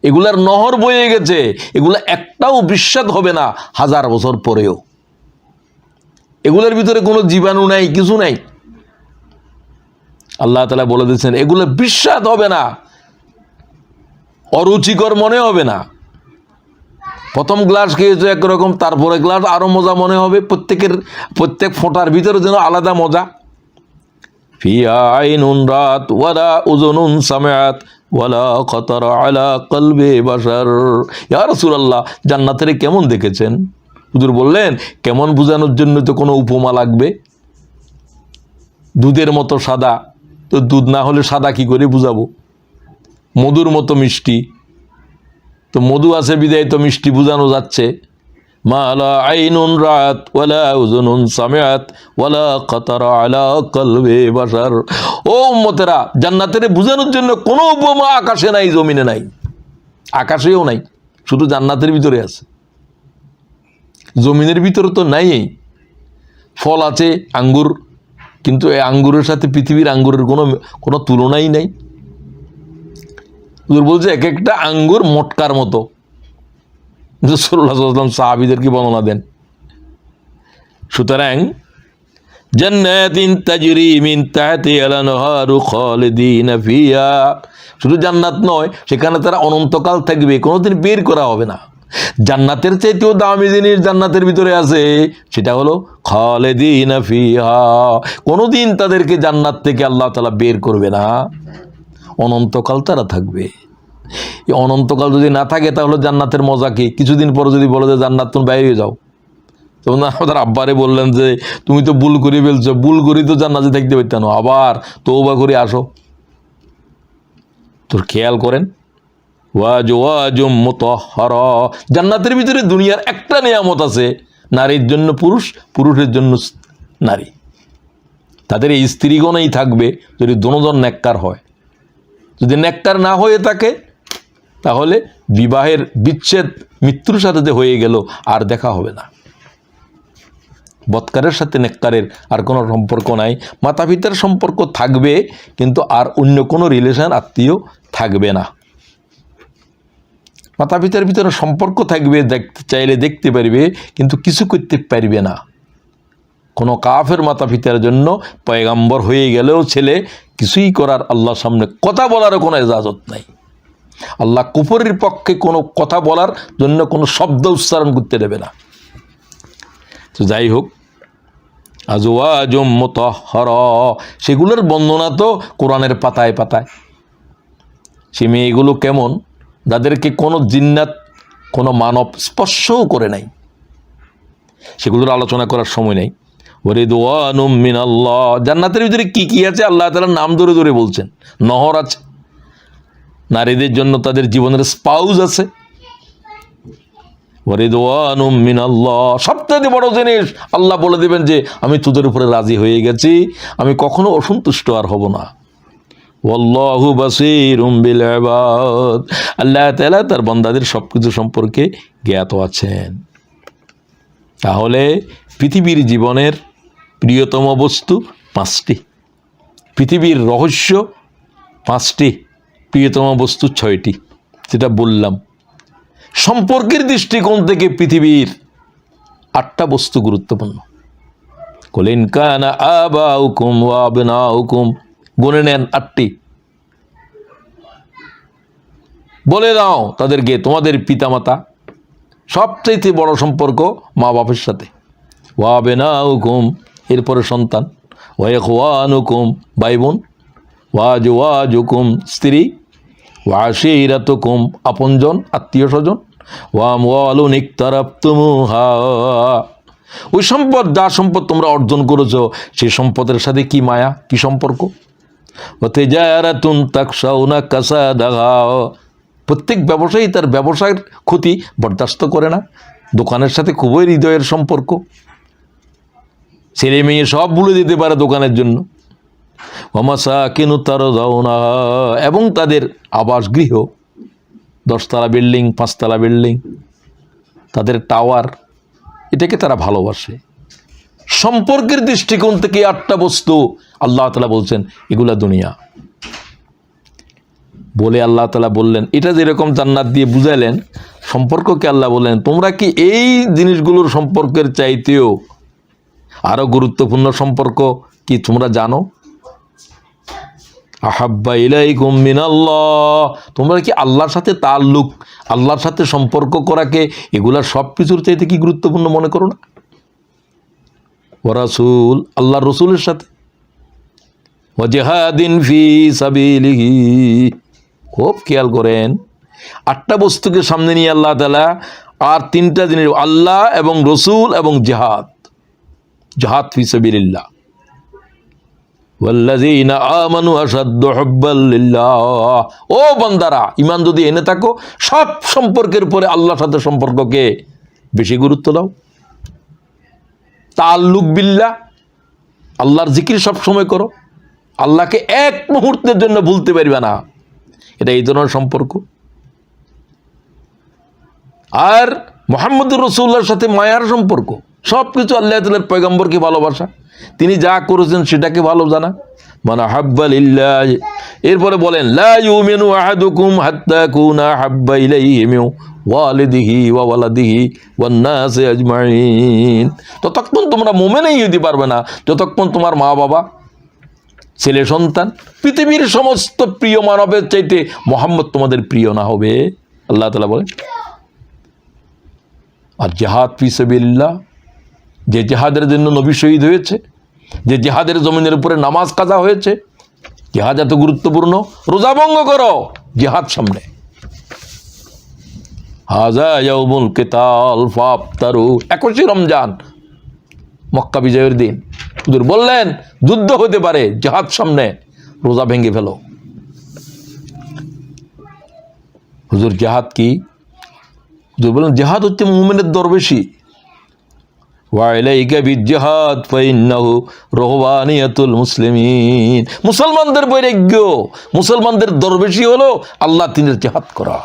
এগুলার নহর বয়ে গেছে। এগুলা একটাও বিস্বাদ হবে না 1000 বছর পরেও। এগুলোর ভিতরে কোনো জীবাণু নাই, কিছু নাই। আল্লাহ তাআলা বলে দিয়েছেন এগুলো বিস্বাদ হবে না, অরুচিকর মনে হবে না। প্রথম গ্লাস খেয়েছো একরকম, তারপরে গ্লাস আরও মজা মনে হবে, প্রত্যেক ফোঁটার ভিতরে যেন আলাদা মজা। ফিহা আইনুন রাত ওয়ালা উযুনুন সামিআত ওয়ালা খাতারা আলা কলবি বাশার। ইয়া রাসূলুল্লাহ, জান্নাতের কেমন দেখেছেন? হুজুর বললেন, কেমন বোঝানোর জন্য তো কোনো উপমা লাগবে। দুধের মতো সাদা, তো দুধ না হলে সাদা কি করে বুঝাবো? মধুর মতো মিষ্টি, তো মধু আছে বিদায় তো মিষ্টি বোঝানো যাচ্ছে। মা লা আইনুন রাত ওয়ালা উযুনুন সামিআত ওয়ালা খাতারা আলা কলবি বাশার। ও উম্মতেরা, জান্নাতের বোঝানোর জন্য কোনো উপমা আকাশে নাই, জমিনে নাই, আকাশেও নাই, শুধু জান্নাতের ভিতরে আছে। জমিনের ভিতরে তো নাই। ফল আছে আঙ্গুর, কিন্তু এই আঙ্গুরের সাথে পৃথিবীর আঙ্গুরের কোনো তুলনাই নাই। হুজুর বলছে এক একটা আঙ্গুর মটকার মতো। রাসূলুল্লাহ সাল্লাল্লাহু আলাইহি ওয়াসাল্লাম সাহাবীদেরকে বর্ণনা দেন। সুতরাং জান্নাতিন তাজরি মিন তাহতিহাল আনহারু খালিদিনা ফিহা, শুধু জান্নাত নয়, সেখানে তারা অনন্তকাল থাকবে, কোনোদিন বের করা হবে না। জান্নাতের চাইতেও দামি জিনিস জান্নাতের ভিতরে আছে, সেটা হলো খালিদিনা ফিহা, কোনোদিন তাদেরকে জান্নাত থেকে আল্লাহ তাআলা বের করবে না, অনন্তকাল তারা থাকবে। এই অনন্তকাল যদি না থাকে তাহলে জান্নাতের মজা কি? কিছুদিন পরে যদি বলো যে জান্নাত তুমি বাইরে যাও, তখন আমাদের আব্বারে বললেন যে তুমি তো ভুল করে ফেলছো, ভুল করি তো জান্নাতে থাকতে পারতেন, আবার তওবা করে আসো। তোর খেয়াল করেন, ওয়াজওয়াজুম মুতাহহারা, জান্নাতের ভিতরে দুনিয়ার একটা নিয়ামত আছে, নারীর জন্য পুরুষ, পুরুষের জন্য নারী। তাদের এই স্ত্রীগণই থাকবে যদি দুজন নেককার হয়। যদি নেককার না হয়ে থাকে তাহলে বিবাহের বিচ্ছেদ মৃত্যুর সাথে যে হয়ে গেল আর দেখা হবে না। বৎকারের সাথে নেককারের আর কোনো সম্পর্ক নাই। মাতা পিতার সম্পর্ক থাকবে, কিন্তু আর অন্য কোনো রিলেশন আত্মীয় থাকবে না। মাতা পিতার ভিতরে সম্পর্ক থাকবে, দেখতে চাইলে দেখতে পারবে, কিন্তু কিছু করতে পারবে না। কোনো কাফের মাতা পিতার জন্য পয়গাম্বর হয়ে গেলেও ছেলে কিছুই করার, আল্লাহর সামনে কথা বলারও কোনো ইজাজত নাই। আল্লাহ কুফরের পক্ষে কোনো কথা বলার জন্য কোনো শব্দ উচ্চারণ করতে দেবে না। তো যাই হোক, আজওয়াজুম মুতাহহারা, সেগুলোর বর্ণনা তো কোরআনের পাতায় পাতায়। সে মেয়েগুলো কেমন, যাদেরকে কোনো জিন্নাত, কোনো মানব স্পর্শও করে নাই, সেগুলোর আলোচনা করার সময় নেই। ওয়ারিদওয়ানুম মিনাল্লাহ, জান্নাতের ভিতরে কি কি আছে আল্লাহ তাআলা নাম ধরে ধরে বলছেন। নহর আছে, নারীদের জন্য তাদের জীবনের স্পাউস আছে। ওয়ারিদওয়ানুম মিনাল্লাহ, সবথেকে বড় জিনিস আল্লাহ বলে দেবেন যে আমি তোদের উপরে রাজি হয়ে গেছি, আমি কখনো অসন্তুষ্ট আর হব না। ওয়াল্লাহু বাসীরুম বিল ইবাদ, আল্লাহ তাআলা তার বান্দাদের সবকিছু সম্পর্কে জ্ঞাত আছেন। তাহলে পৃথিবীর জীবনের প্রিয়তম বস্তু পাঁচটি, পৃথিবীর রহস্য পাঁচটি, প্রিয়তম বস্তু ছয়টি, যেটা বললাম। সম্পর্কের দৃষ্টিকোণ থেকে পৃথিবীর আটটা বস্তু গুরুত্বপূর্ণ। কুল ইন কানা আবাউকুম ওয়া আবনাউকুম, গুনে নেন আটটি। বলে দাও তাদেরকে তোমাদের পিতামাতা, সবচাইতে বড় সম্পর্ক মা বাপের সাথে। ওয়া আবনাউকুম, এরপরে সন্তান। ওয়া ইখওয়ানুকুম, ভাই বোন। ওয়া আজওয়াজুকুম, স্ত্রী। ওয়া আশীরাতুকুম, আপনজন আত্মীয় স্বজন। ওয়া আমওয়ালুন ইকতারাবতুমুহা, ওই সম্পদ, যা সম্পদ তোমরা অর্জন করেছো, সেই সম্পদের সাথে কি মায়া, কি সম্পর্ক। ওয়া তিজারাতুন তাকশাউনা কাসাদাহা, প্রত্যেক ব্যবসায়ী তার ব্যবসায়ের ক্ষতি বরদাস্ত করে না, দোকানের সাথে খুবই হৃদয়ের সম্পর্ক, ছেলে মেয়ে সব ভুলে দিতে পারে দোকানের জন্য। ওয়া মাসাকিনু তারদাউনাহা, এবং তাদের আবাসগৃহ, 10তলা বিল্ডিং, 5তলা বিল্ডিং, তাদের টাওয়ার, এটাকে তারা ভালোবাসে। সম্পর্কের দৃষ্টিকোণ থেকে আটটা বস্তু আল্লাহ তাআলা বলছেন এগুলা দুনিয়া। বলে আল্লাহ তাআলা বললেন, এটা যেরকম জান্নাত দিয়ে বুঝাইলেন, সম্পর্ককে আল্লাহ বললেন তোমরা কি এই জিনিসগুলোর সম্পর্কের চাইতেও আরও গুরুত্বপূর্ণ সম্পর্ক কি তোমরা জানো? আহাব্বা ইলাইকুম মিনাল্লাহ, তোমরা কি আল্লাহর সাথে তাল্লুক, আল্লাহর সাথে সম্পর্ক করাকে এগুলা সব কিছুর চাইতে কি গুরুত্বপূর্ণ মনে করো না? ওয়া রাসূল, আল্লাহর রসুলের সাথে, ওয়া জিহাদিন ফি সাবিলিহি, খুব খেয়াল করেন 8টা বস্তুকে সামনে নিয়ে আল্লাহ তাআলা আর 3টা জিনিস, আল্লাহ এবং রসুল এবং জিহাদ, জিহাদ ফি সাবিলিল্লাহ। ওয়াল্লাযীনা আমানু আশাদ্দু হুব্বাল লিল্লাহ, ও বান্দারা ঈমান যদি এনে থাকো সব সম্পর্কের উপরে আল্লাহর সাথে সম্পর্ককে বেশি গুরুত্ব দাও। তাআল্লুক বিল্লাহ, আল্লাহর জিকির সব সময় করো, আল্লাহকে এক মুহূর্তের জন্য ভুলতে পারবে না, এটা এই ধরনের সম্পর্ক। আর মুহাম্মদুর রাসূলুল্লাহর সাথে মায়ার সম্পর্ক, সব কিছু আল্লাহ তাআলার পয়গম্বরকে ভালোবাসা, তিনি যা করেছেন সেটাকে ভালো জানা। মান আহাব্বা লিল্লাহ, এরপরে বলেন লা ইউমিনু আহাদুকুম হাত্তা কুনা হাব্বা ইলাইহি মিন ওয়ালিদিহি ওয়া ওয়ালাদিহি ওয়ান নাসি আজমাইন, ততক্ষণ তোমরা মুমিনই হতে পারবে না যতক্ষণ তোমার মা বাবা, ছেলে সন্তান, পৃথিবীর সমস্ত প্রিয় মানবের চাইতে মুহাম্মদ তোমাদের প্রিয় না হবে, আল্লাহ তাআলা বলেন। আর জিহাদ ফি সাবিলিল্লাহ, যে জিহাদের জন্য নবী শহীদ হয়েছে, যে জিহাদের জমিনের উপরে নামাজ কাজা হয়েছে, জিহাদ এত গুরুত্বপূর্ণ, রোজা ভঙ্গ করো, জিহাদ সামনে। হাযা ইয়াউমুল কিতাল ফাফতারু, 21 রমজান মক্কা বিজয়ের দিন, হুজুর বললেন যুদ্ধ হতে পারে, জিহাদ সামনে, রোজা ভেঙে ফেলো। হুজুর জিহাদ কি? হুজুর বললেন জিহাদ হচ্ছে মুমিনের দরবেশী। ওয়াইলাইকা বিজিহাদ ফাইন্নাহু রহবানিয়াতুল মুসলিমিন, মুসলমানদের বৈরাগ্য, মুসলমানদের দরবেশী হলো আল্লাহ তিনের জিহাদ করা,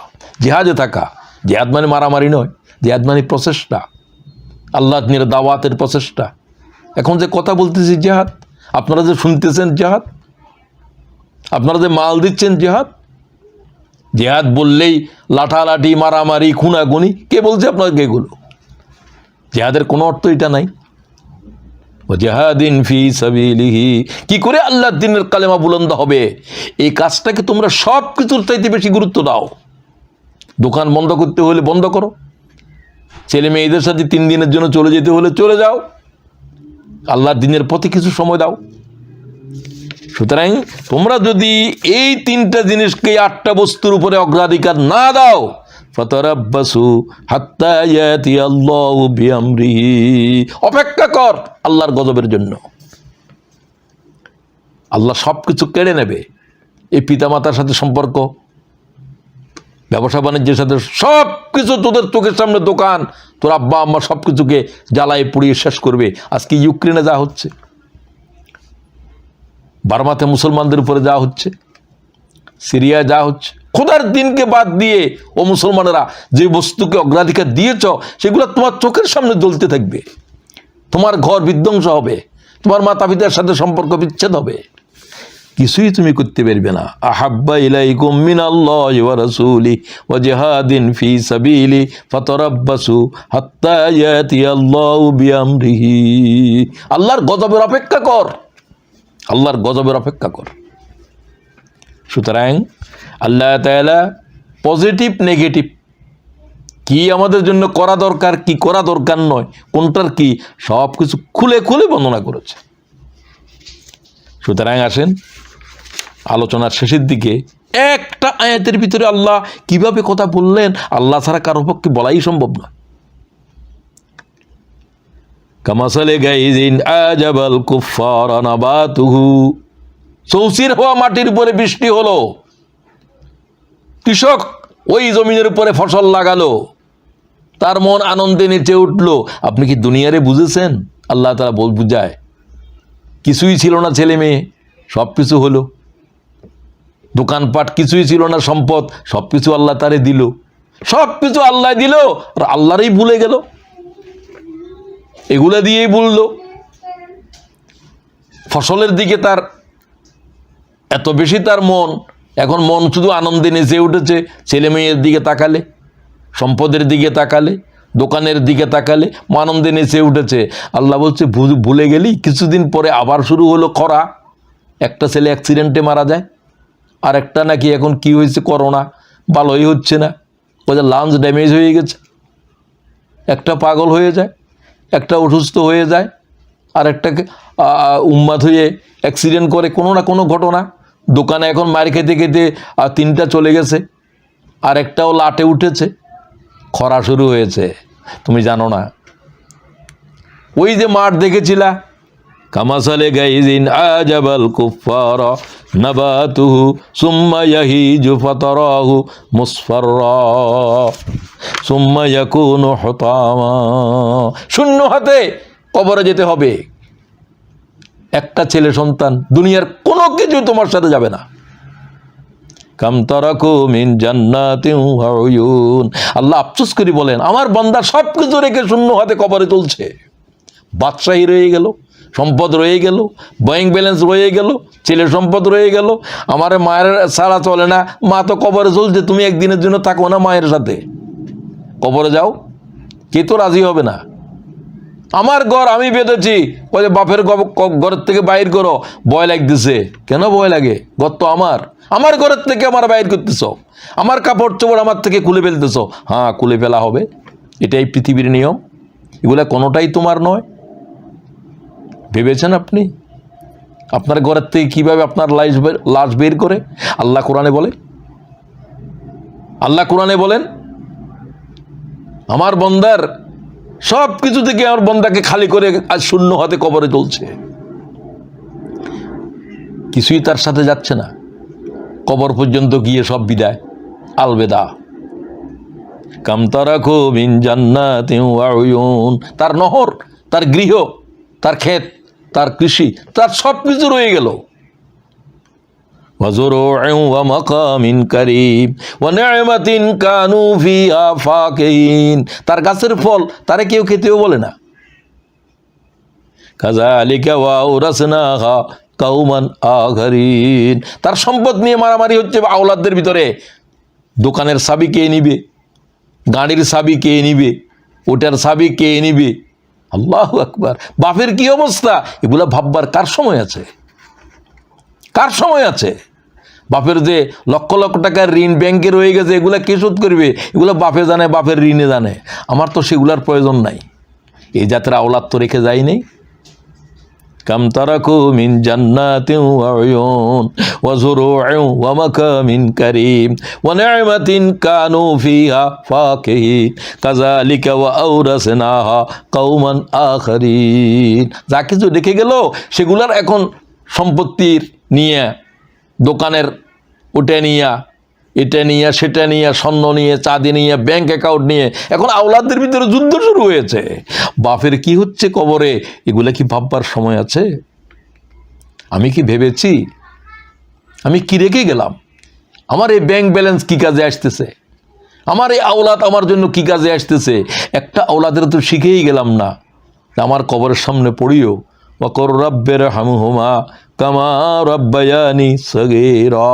জিহাদে থাকা। জিহাদ মানে মারামারি নয়, জিহাদ মানে প্রচেষ্টা, আল্লাহ তিনের দাওয়াতের প্রচেষ্টা। এখন যে কথা বলতেছি জিহাদ, আপনারা যে শুনতেছেন জিহাদ, আপনারা যে মাল দিচ্ছেন জিহাদ, জিহাদ বললেই লাঠালাঠি, মারামারি, খুনাখুনি, কে বলছে আপনাকে এগুলো? জিহাদের কোনো অর্থ এটা নাই। জিহাদিন ফি সাবিলিহি, কি করে আল্লাহর দ্বীনের কালেমা বুলন্দ হবে, এই কাজটাকে তোমরা সব কিছুর চাইতে বেশি গুরুত্ব দাও। দোকান বন্ধ করতে হলে বন্ধ করো, ছেলে মেয়েদের সাথে 3 দিনের জন্য চলে যেতে হলে চলে যাও, আল্লাহর দ্বীনের পথে কিছু সময় দাও। সুতরাং তোমরা যদি এই 3টা জিনিসকে 8টা বস্তুর উপরে অগ্রাধিকার না দাও, ফাতারাব্বাসু হাত্তা ইয়াতি আল্লাহু বিআমরিহি, অপেক্ষা কর আল্লাহর গজবের জন্য। আল্লাহ সব কিছু কেড়ে নেবে, এই পিতামাতার সাথে সম্পর্ক, ব্যবসা বাণিজ্যের সাথে সব কিছু, তোদের চোখের সামনে দোকান, তোর আব্বা আম্মা সব কিছুকে জ্বালায় পুড়িয়ে শেষ করবে। আজকে ইউক্রেনে যা হচ্ছে, বার্মাতে মুসলমানদের উপরে যা হচ্ছে, সিরিয়ায় যা হচ্ছে, খোদার দিনকে বাদ দিয়ে ও মুসলমানেরা যে বস্তুকে অগ্রাধিকার দিয়েছ সেগুলো তোমার চোখের সামনে জ্বলতে থাকবে, তোমার ঘর বিধ্বংস হবে, তোমার মাতা পিতার সাথে সম্পর্ক বিচ্ছেদ হবে, কিছুই তুমি করতে পারবে না। আহাব্বা ইলাইকুম মিনাল্লাহি ওয়া রাসূলিহি ওয়া জিহাদিন ফি সাবিলি ফাতারাব্বাসু হাত্তা ইয়াতি আল্লাহু বিআমরিহি, আল্লাহর গজবের অপেক্ষা কর, আল্লাহর গজবের অপেক্ষা কর। সুতরাং আল্লাহ তাআলা পজিটিভ নেগেটিভ, কি আমাদের জন্য করা দরকার, কি করা দরকার নয়, কোনটার কি, সব কিছু খুলে খুলে বর্ণনা করেছে। সুতরাং আসেন আলোচনার শেষের দিকে একটা আয়াতের ভিতরে আল্লাহ কিভাবে কথা বললেন, আল্লাহ ছাড়া কারো পক্ষে বলাই সম্ভব না। কামাসালে গাইজিন আজাবাল কুফারা নাবাতুহু, চৌচির হওয়া মাটির উপরে বৃষ্টি হলো, কৃষক ওই জমিনের উপরে ফসল লাগালো, তার মন আনন্দে নেচে উঠলো। আপনি কি দুনিয়ারে বুঝেছেন? আল্লাহ তাআলা বুঝায়, কিছুই ছিল না ছেলে মেয়ে, সব কিছু হলো, দোকানপাট কিছুই ছিল না, সম্পদ সব কিছু আল্লাহ তারে দিল, সব কিছু আল্লাহ দিল, আর আল্লাহরই ভুলে গেল, এগুলা দিয়েই বলল। ফসলের দিকে তার এত বেশি তার মন, এখন মন শুধু আনন্দে নেচে উঠেছে, ছেলে মেয়ের দিকে তাকালে, সম্পদের দিকে তাকালে, দোকানের দিকে তাকালে আনন্দে নেচে উঠেছে। আল্লাহ বলছে ভুলে গেলি, কিছুদিন পরে আবার শুরু হলো খরা, একটা ছেলে অ্যাক্সিডেন্টে মারা যায়, আর একটা নাকি এখন কি হয়েছে, করোনা, ভালোই হচ্ছে না, ওদের লাঞ্চ ড্যামেজ হয়ে গেছে। একটা পাগল হয়ে যায়, একটা অসুস্থ হয়ে যায়, আর একটাকে উন্মাদ হয়ে অ্যাক্সিডেন্ট করে, কোনো না কোনো ঘটনা। দোকানে এখন মার খেতে খেতে 3টা চলে গেছে, আর একটাও লাটে উঠেছে। খরা শুরু হয়েছে, তুমি জানো না? ওই যে মাঠ দেখেছিলা, কামাসালে গাইজিন আজাবাল কুফারা নাবাতুহু সুম্মা ইয়াহিজু ফাতারাহু মুসফাররা সুম্মা ইয়াকুনু হুতামা। শূন্য হাতে কবরে যেতে হবে। একটা ছেলে সন্তান, দুনিয়ার কোনো কিছু তোমার সাথে যাবে না। কাম তারাকু মিন জান্নাতিন ওয়া উয়ুন। আল্লাহ আফসোস করে বলেন, আমার বান্দা সব কিছু রেখে শূন্য হাতে কবরে তুলছে। বাদশাহী রয়ে গেল, সম্পদ রয়ে গেল, ব্যাংক ব্যালেন্স রয়ে গেল, ছেলে সম্পদ রয়ে গেল, আমার মায়ের ছাড়া চলে না, মা তো কবরে চলছে, তুমি একদিনের জন্য থাকো না মায়ের সাথে, কবরে যাও, কে তো রাজি হবে না। আমার ঘর আমি বেঁধেছি, ওই যে বাপের ঘরের থেকে বাইর করো, ভয় লাগতেছে। কেন ভয় লাগে? ঘর তো আমার ঘরের থেকে আমার বাইর করতেছ, আমার কাপড় চোপড় আমার থেকে খুলে ফেলতেছ। হ্যাঁ, খুলে ফেলা হবে, এটাই পৃথিবীর নিয়ম, এগুলা কোনোটাই তোমার নয়। ভেবেছেন আপনি আপনার ঘরের থেকে কিভাবে আপনার লাশ বের করে? আল্লাহ কোরআনে বলেন, আমার বন্দার সব কিছু থেকে আমার বন্দাকে খালি করে আজ শূন্য হাতে কবরে চলছে, কিছুই তার সাথে যাচ্ছে না। কবর পর্যন্ত গিয়ে সব বিদায়, আলবেদা। কাম তারাকু মিন জান্নাতিন ওয়া উয়ুন। তার নহর, তার গৃহ, তার ক্ষেত, তার কৃষি, তার সব কিছু রয়ে গেল। ওয়া যুরু'in ওয়া মাকামিন কারীম ওয়া নি'মাতিন কানু ফিহা ফাকিহিন। তার গাছের ফল তারে কেউ খেতেও বলে না। কাযালিকা ওয়া আওরাসনাহা কাওমান আখারিন। তার সম্পদ নিয়ে মারামারি হচ্ছে আওলাদদের ভিতরে। দোকানের চাবি কে নিবে, গাড়ির চাবি কে নিবে, ওটার চাবি কে নিবে। আল্লাহু আকবার। বাপের কি অবস্থা, এগুলা ভাববার কার সময় আছে? কার সময় আছে? বাপের যে লক্ষ লক্ষ টাকার ঋণ ব্যাংকে রয়ে গেছে, এগুলা কে শোধ করবে? এগুলো বাপে জানে, বাপের ঋণে জানে। আমার তো সেগুলার প্রয়োজন নাই। এই জাতের আওলাদ তো রেখে যায়নি। কাম তারাকু মিন জান্নাতিন ওয়া উয়ুন ওয়া যুরু'in ওয়া মাকামিন কারীম ওয়া নি'মাতিন কানু ফিহা ফাকিহিন কাযালিকা ওয়া আওরাসনাহা কওমান আখারিন। যা কিছু রেখে গেল সেগুলার এখন সম্পত্তির নিয়ে, দোকানের ওটা নিয়ে, এটা নিয়ে, সেটা নিয়ে, স্বর্ণ নিয়ে, চাঁদি নিয়ে, ব্যাংক অ্যাকাউন্ট নিয়ে এখন আওলাদদের ভিতরে যুদ্ধ শুরু হয়েছে। বাপের কি হচ্ছে কবরে, এগুলা কি ভাববার সময় আছে? আমি কি ভেবেছি? আমি কি রেখে গেলাম? আমার এই ব্যাংক ব্যালেন্স কি কাজে আসতেছে? আমার এই আওলাদ আমার জন্য কি কাজে আসতেছে? একটা আওলাদের তো শিখেই গেলাম না। আমার কবরের সামনে পড়িও, ওয়াকুর রাব্বিরহামহুমা কামা রাব্বায়ানি সগীরা।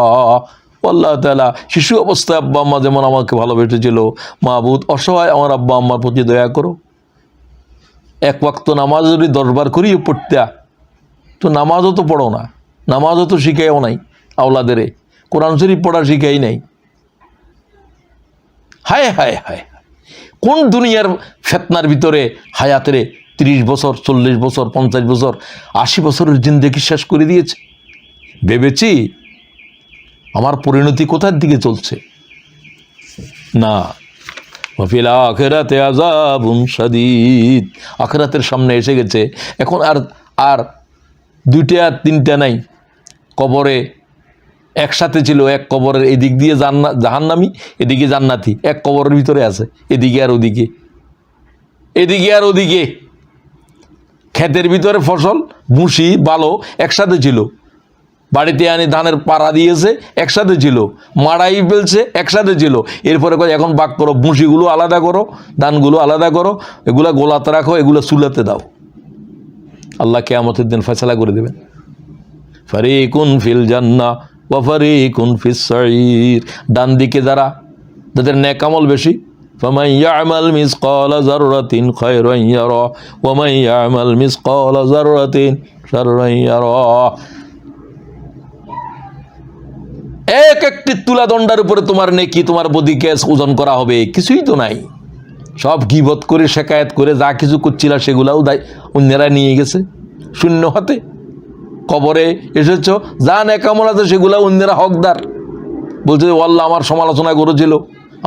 আল্লাহ তাআলা শিশু অবস্থায় আব্বা আম্মা যেমন আমাকে ভালোবেসেছিল, মাবুদ অসহায় আমার আব্বা আম্মার প্রতি দয়া করো। এক ওয়াক্ত নামাজ যদি 10 বার করিও পড়তে, তো নামাজও তো পড়ো না, নামাজও তো শিখাইও নাই আওলাদেরে, কোরআন শরীফ পড়া শিখাই নাই। হায় হায় হায়, কোন দুনিয়ার ফেতনার ভিতরে হায়াতের 30 বছর, 40 বছর, 50 বছর, 80 বছরের জিন্দেগি শেষ করে দিয়েছে। ভেবেছি আমার পরিণতি কোথার দিকে চলছে? না, ওয়াফিল আখিরাতি আযাবুন শাদীদ। আখিরাতের সামনে এসে গেছে, এখন আর 2টা আর 3টা নাই। কবরে একসাথে ছিল, এক কবরের এদিক দিয়ে জাহান্নামী, এদিকে জান্নাতি, এক কবরের ভিতরে আছে, এদিকে আর ওদিকে, এদিকে আর ওদিকে। ক্ষেতের ভিতরে ফসল, ভুসি, বালো একসাথে ছিল, বাড়িতে আনি ধানের পাড়া দিয়েছে একসাথে ছিল, মাড়াই ফেলছে একসাথে ছিল। এরপরে এখন বাক করো, ভুসিগুলো আলাদা করো, ধানগুলো আলাদা করো, এগুলা গোলাতে রাখো, এগুলো চুলাতে দাও। আল্লাহ কিয়ামতের দিন ফয়সালা করে দেবেন। ফারিকুন ফিল জান্নাহ ওয়া ফারিকুন ফিস সাঈর। ডান দিকে যাদের নেক আমল বেশি, ফামান ইয়ামাল মিসকালা যাররাতিন খায়রান ইয়ারা ওয়া মান ইয়ামাল মিসকালা যাররাতিন শাররান ইয়ারা। এক একটি তুলা দণ্ডার উপরে তোমার নেকি, তোমার বডি কেস ওজন করা হবে, কিছুই তো নাই। সব গীবত করে শেকায়েত করে যা কিছু করছিল সেগুলাও অন্যেরা নিয়ে গেছে শূন্য হাতে। কবরে এসেছ, যা নেকামল আছে সেগুলা অন্যেরা হকদার। বলছে যে আল্লাহ আমার সমালোচনা করেছিল,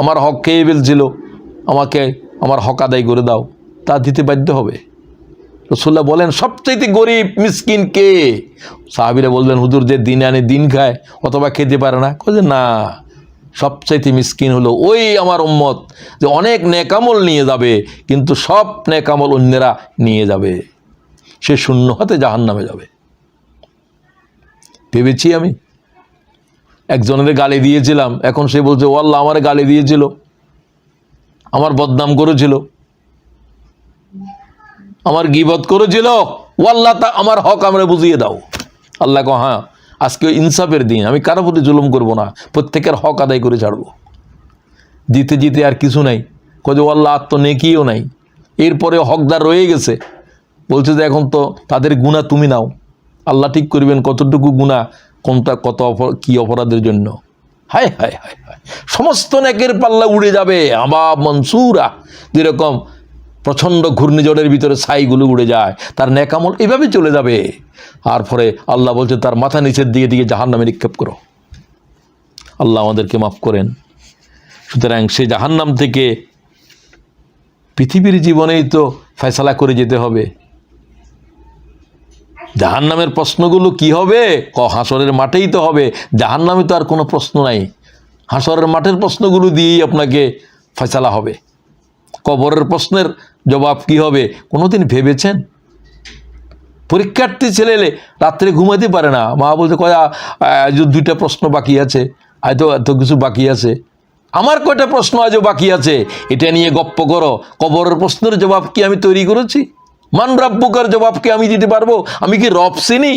আমার হক খেয়ে ফেলছিল, আমাকে আমার হক আদায় করে দাও, তা দিতে বাধ্য হবে। রাসূলুল্লাহ বলেন সবচাইতে গরিব মিসকিন কে? সাহাবীরা বললেন হুজুর যে দিন আনে দিন খায় অথবা খেতে পারে না। কয়ে না, সবচাইতে মিসকিন হলো ওই আমার উম্মত যে অনেক নেকামল নিয়ে যাবে কিন্তু সব নেকামল অন্যেরা নিয়ে যাবে, সে শূন্য হাতে জাহান্নামে যাবে। ভেবেছি আমি একজনের গালি দিয়েছিলাম, এখন সে বলছে ও আল্লাহ আমার গালি দিয়েছিল, আমার বদনাম করেছিল, আমার গীবত করেছিল, ও আল্লাহ তা আমার হক আমরা বুঝিয়ে দাও। আল্লাহ কো হ্যাঁ, আজকে ইনসাফের দিন, আমি কারো প্রতি জুলুম করবো না, প্রত্যেকের হক আদায় করে ছাড়বো। দিতে জিতে আর কিছু নাই, কয়ে ও আল্লাহ আর তো নেকিও নাই, এরপরে হকদার রয়ে গেছে। বলছে যে এখন তো তাদের গুনাহ তুমি নাও, আল্লাহ ঠিক করবেন কতটুকু গুনাহ, কোনটা কত কি অপরাধের জন্য। হায় হায় হায় হায়, সমস্ত নেকের পাল্লা উড়ে যাবে আবা মনসুরা, যেরকম প্রচণ্ড ঘূর্ণিঝড়ের ভিতরে ছাইগুলো উড়ে যায়, তার নেকামল এভাবে চলে যাবে। আর পরে আল্লাহ বলছে তার মাথা নিচের দিকে দিকে জাহান্নামে নিক্ষেপ করো। আল্লাহ আমাদেরকে মাফ করেন। সুতরাং সে জাহান্নাম থেকে পৃথিবীর জীবনেই তো ফয়সালা করে যেতে হবে। জাহান্নামের প্রশ্নগুলো কি হবে? হাসরের মাঠেই তো হবে, জাহান্নামে তো আর কোনো প্রশ্ন নাই। হাসরের মাঠের প্রশ্নগুলো দিয়েই আপনাকে ফয়সালা হবে। কবরের প্রশ্নের জবাব কি হবে কোনোদিন ভেবেছেন? পরীক্ষার্থী ছেলে রাত্রে ঘুমাতে পারে না, মা বলতে কয়া আজ 2টা প্রশ্ন বাকি আছে, হয়তো এত কিছু বাকি আছে, আমার কয়টা প্রশ্ন আজও বাকি আছে, এটা নিয়ে গপ্প করো। কবরের প্রশ্নের জবাব কি আমি তৈরি করেছি? মান রাব্বুকার জবাব কি আমি দিতে পারবো? আমি কি রব চিনি?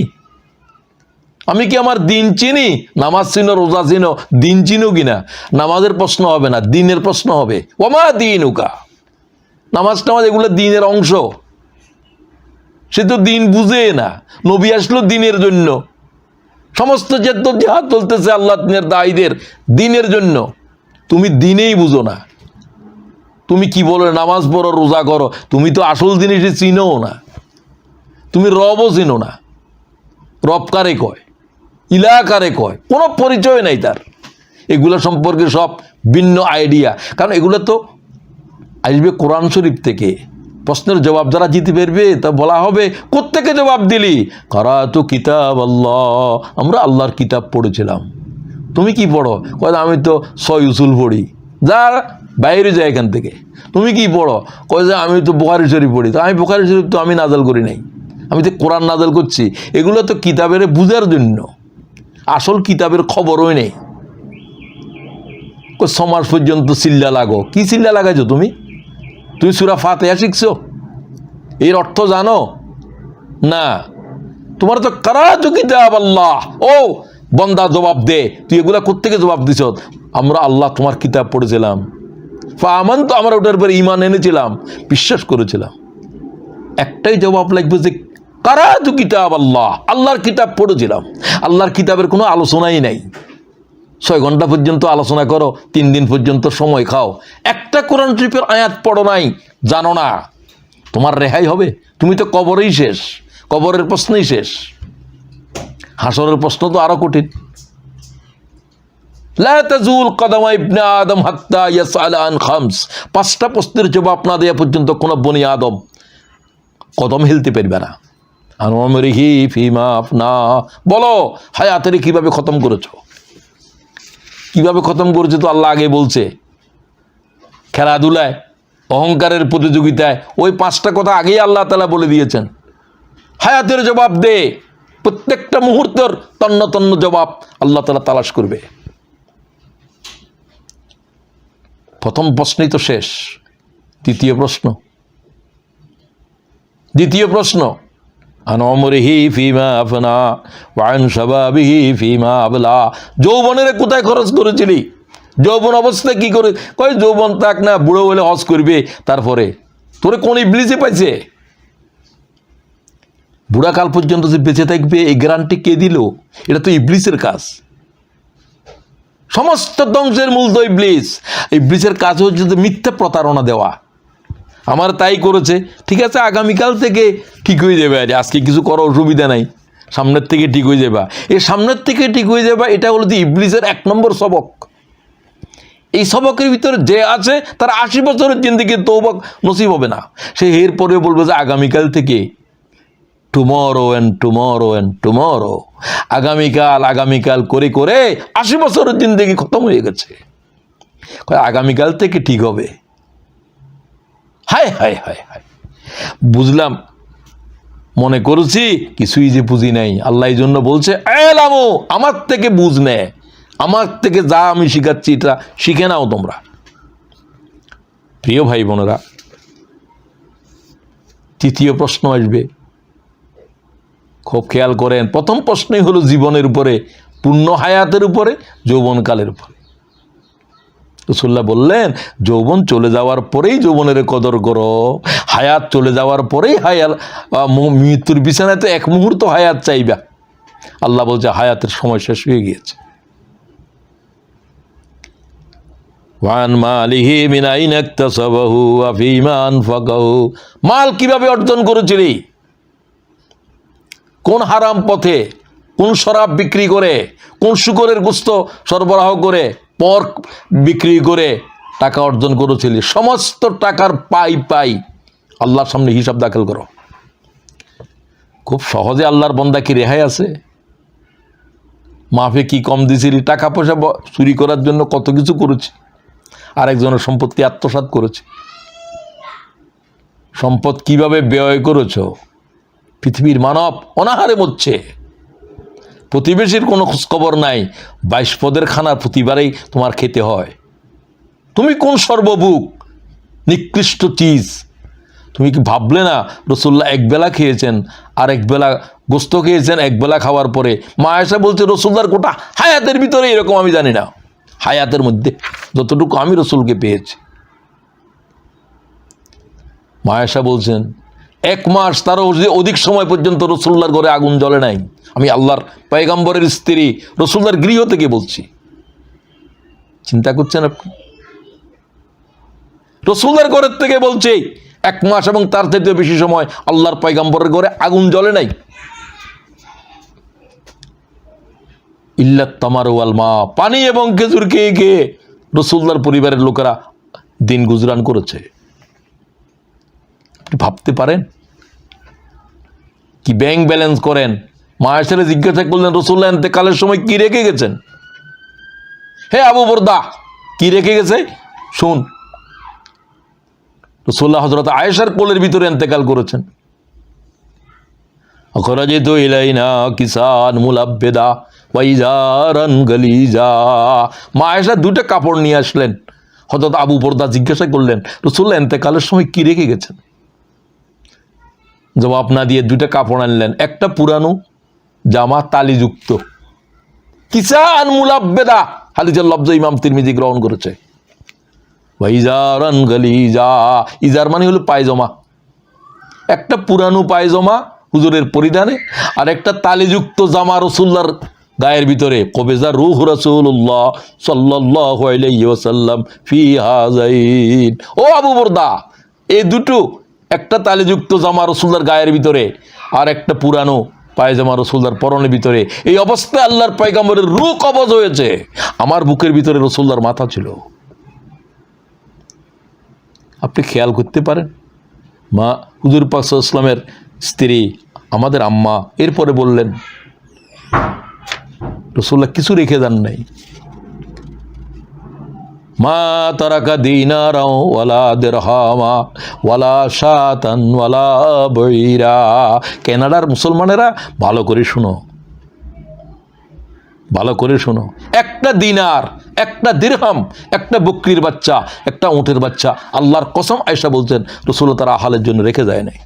আমি কি আমার দিন চিনি? নামাজ চিনো, রোজা চিনো, দিন চিনো কিনা? নামাজের প্রশ্ন হবে না, দিনের প্রশ্ন হবে। ওমা দিনুকা, নামাজ টামাজ এগুলো দিনের অংশ, সে তো দিন বুঝে না। নবী আসলো দিনের জন্য, সমস্ত জিহাদ চলতেছে আল্লাহ দায়ীদের দিনের জন্য, তুমি দিনেই বুঝো না। তুমি কি বলো নামাজ পড়ো, রোজা করো, তুমি তো আসল জিনিসই চিনো না, তুমি রবও চিনো না। রব কারে কয়, ইলা কারে কয়, কোনো পরিচয় নাই তার। এগুলো সম্পর্কে সব ভিন্ন আইডিয়া, কারণ এগুলো তো আসবে কোরআন শরীফ থেকে। প্রশ্নের জবাব যারা দিতে পারবে তা বলা হবে কোত্থেকে জবাব দিলি? কারাতু কিতাব আল্লাহ, আমরা আল্লাহর কিতাব পড়েছিলাম। তুমি কি পড়ো? কয় আমি তো 6 উসুল পড়ি। যা বাইরে যায় এখান থেকে। তুমি কি পড়ো? কয় যে আমি তো বুখারী শরীফ পড়ি। তো আমি বুখারী শরীফ তো আমি নাজাল করি নাই, আমি তো কোরআন নাজাল করছি। এগুলো তো কিতাবের বুঝার জন্য, আসল কিতাবের খবরই নেই। 6 মাস পর্যন্ত চিল্লা লাগো, কি চিল্লা লাগাইছো তুমি? তুমি সূরা ফাতিহা শিখছো? এর অর্থ জানো না? তোমার তো কারাতু কিতাব আল্লাহ। ও বন্দা জবাব দে, তুই এগুলা কোত্থেকে জবাব দিছ? আমরা আল্লাহ তোমার কিতাব পড়েছিলাম, ফামান তো আমরা ওটার উপরে ঈমান এনেছিলাম, বিশ্বাস করেছিলাম। একটাই জবাব লাগবে যে কারাতু কিতাব আল্লাহ, আল্লাহর কিতাব পড়েছিলাম। আল্লাহর কিতাবের কোনো আলোচনাই নাই। 6 ঘন্টা পর্যন্ত আলোচনা করো, 3 দিন পর্যন্ত সময় খাও, একটা কোরআন শরীফের আয়াত পড়ো নাই, জানো না, তোমার রেহাই হবে? তুমি তো কবরেই শেষ, কবরের প্রশ্নই শেষ। হাসরের প্রশ্ন তো আরো কঠিন। লা তাজুল কদমা ইবনে আদম হাত্তা ইয়াসআল আন খামস, 5টা প্রশ্নের জবাব না দেওয়া পর্যন্ত কোনো বনি আদম কদম হিলতে পারবে না। আর আমরিহি ফিমা আফনা, বলো হায়াতের কিভাবে খতম করেছো, কিভাবে খতম করেছে তো আল্লাহ আগে বলছে। খেলাধুলায়, অহংকারের প্রতিযোগিতায়, ওই 5টা কথা আগেই আল্লাহ তাআলা বলে দিয়েছেন। হায়াতের জবাব দে, প্রত্যেকটা মুহূর্তের তন্ন তন্ন জবাব আল্লাহ তাআলা তালাশ করবে। প্রথম প্রশ্নই তো শেষ। দ্বিতীয় প্রশ্ন আন উমরিহি ফিমা আফনা ওয়া আন শাবাবিহি ফিমা আবলা, যৌবনের কোথায় খরচ করেছিলি? যৌবন অবস্থায় কি করে? কয় যৌবন থাক না, বুড়ো হলে হজ করবে। তারপরে তোরে কোন ইবলিসে পাইছে? বুড়াকাল পর্যন্ত যে বেঁচে থাকবে এই গ্যারান্টি কে দিল? এটা তো ইবলিসের কাজ। সমস্ত ধ্বংসের মূল তো ইবলিস। ইবলিসের কাজ হচ্ছে যে মিথ্যা প্রতারণা দেওয়া। আমার তাই করেছে, ঠিক আছে আগামীকাল থেকে ঠিক হয়ে যাবে, আরে আজকে কিছু করার অসুবিধা নাই, সামনের থেকে ঠিক হয়ে যাবা। এই সামনের থেকে ঠিক হয়ে যাবা এটা হলো যে ইবলিসের 1 নম্বর সবক। এই সবকের ভিতরে যে আছে তার 80 বছরের জিন্দেগি তওবা নসিব হবে না। সে এরপরে বলবে যে আগামীকাল থেকে, tomorrow and tomorrow and tomorrow, আগামীকাল করে করে 80 বছরের জিন্দেগি খতম হয়ে গেছে। আগামীকাল থেকে ঠিক হবে। হায় হায় হায় হায়, বুঝলাম, মনে করেছি কিছুই যে বুঝি নাই। আল্লাহ এই জন্য বলছে এলামো, আমার থেকে বুঝ নে, আমার থেকে যা আমি শিখাচ্ছি এটা শিখে নাও তোমরা। প্রিয় ভাই বোনেরা, তৃতীয় প্রশ্ন আসবে, খুব খেয়াল করেন। প্রথম প্রশ্নই হলো জীবনের উপরে, পূর্ণ হায়াতের উপরে, যৌবনকালের উপরে। রাসূলুল্লাহ বললেন যৌবন চলে যাওয়ার পরেই যৌবনের কদর করো, হায়াত চলে যাওয়ার পরেই মৃত্যুর বিছানাতে 1 মুহূর্ত হায়াত চাইবা। আল্লাহ বলছে হায়াতের সময় শেষ হয়ে গিয়েছে। ওয়ান মালিহি মিন আইনা ইকতাসাবাহু ওয়া ফীমা আনফাকাহু, মাল কিভাবে অর্জন করেছিলি, কোন হারাম পথে, কোন শরাব বিক্রি করে, কোন শুকরের গোশত সরবরাহ করে, পর্ক বিক্রি করে টাকা অর্জন করেছিলি। সমস্ত টাকার পাই আল্লাহর সামনে হিসাব দাখিল করো। খুব সহজে আল্লাহর বান্দা কি রেহাই আছে? মাফে কি কম দিছিলি? টাকা পয়সা চুরি করার জন্য কত কিছু করেছি, আরেকজনের সম্পত্তি আত্মসাৎ করেছে। সম্পদ কিভাবে ব্যয় করেছ? পৃথিবীর মানব অনাহারে মরছে, প্রতিবেশীর কোনো খোঁজখবর নাই, 22 পদের খানা প্রতিবারেই তোমার খেতে হয়। তুমি কোন সর্বভুক নিকৃষ্ট চিজ। তুমি কি ভাবলে না রাসূলুল্লাহ একবেলা খেয়েছেন, আর একবেলা গোস্ত খেয়েছেন? একবেলা খাওয়ার পরে মা আয়েশা বলছে রাসূলুল্লাহর গোটা হায়াতের ভিতরে এরকম আমি জানি না, হায়াতের মধ্যে যতটুকু আমি রাসূলকে পেয়েছি। মা আয়েশা বলছেন 1 মাস তারও অধিক সময় পর্যন্ত রাসূলুল্লাহর ঘরে আগুন জ্বলে নাই। আমি আল্লাহর পয়গম্বরের স্ত্রী রাসূলুল্লাহর গৃহ থেকে বলছি। চিন্তা করছেন আপনি? রাসূলুল্লাহর ঘরের থেকে বলছে 1 মাস এবং তার থেকে বেশি সময় আল্লাহর পয়গম্বরের ঘরে আগুন জ্বলে নাই। ইল্লাত তামারু ওয়াল মা, পানি এবং খেজুর খেয়ে খেয়ে রাসূলুল্লাহর পরিবারের লোকেরা দিন গুজরান করেছে। আপনি ভাবতে পারেন কি ব্যাংক ব্যালেন্স করেন? মা আয়েশাকে জিজ্ঞাসা করলেন রাসূলুল্লাহ ইন্তেকালের সময় কি রেখে গেছেন? হে আবু বরদা, কি রেখে গেছে শুন। রাসূলুল্লাহ হযরত আয়েশার কোলের ভিতরে ইন্তেকাল করেছেন। আখরাজিতু ইলাইনা কিসান মুলাব্বিদা ওয়া ইজারান গালিজা, মা আয়েশা 2টা কাপড় নিয়ে আসলেন। হযরত আবু বরদা জিজ্ঞাসা করলেন রাসূলুল্লাহ ইন্তেকালের সময় কি রেখে গেছেন? জবাব না দিয়ে 2টা কাপড় আনলেন, একটা পুরানো জামা তালিযুক্ত, কিসান মুলাব্বিদা, হাদিসের লফজ ইমাম তিরমিজি গ্রহণ করেছে। ওয়া ইজারান গালিজা, ইজার মানে হলো পায়জামা, একটা পুরানো পায়জামা হুজুরের পরিধানে, আর একটা তালিযুক্ত জামা রাসূলুল্লাহর গায়ের ভিতরে। কবেজা রূহ রাসূলুল্লাহ সাল্লাল্লাহু আলাইহি ওয়াসাল্লাম ফি হাযাইন। ও আবু বরদা, এই দুটো, একটা তালিযুক্ত জামা রাসূলুল্লাহর গায়ের ভিতরে আর একটা পুরানো পায়জামা রাসূলুল্লাহর পরনের ভিতরে, এই অবস্থায় আল্লাহর পয়গম্বরের রূহ কবজ হয়েছে। আমার বুকের ভিতরে রাসূলুল্লাহর মাথা ছিল। আপনি খেয়াল করতে পারেন, মা হুজুর পাক সাল্লাল্লাহু আলাইহি ওয়াসাল্লামের স্ত্রী আমাদের আম্মা। এরপরে বললেন রাসূলুল্লাহ কিছু রেখে যান নাই। মা তারাকা দিনারাও ওয়ালা দিরহামা ওয়ালা শাতান ওয়ালা বইরা। কানাডার মুসলমানেরা ভালো করে শুনো, ভালো করে শোনো। একটা দিনার, একটা দিরহাম, একটা বকরির বাচ্চা, একটা উটের বাচ্চা, আল্লাহর কসম আয়েশা বলছেন রাসূলুল্লাহ তারা আহালের জন্য রেখে যায় নাই।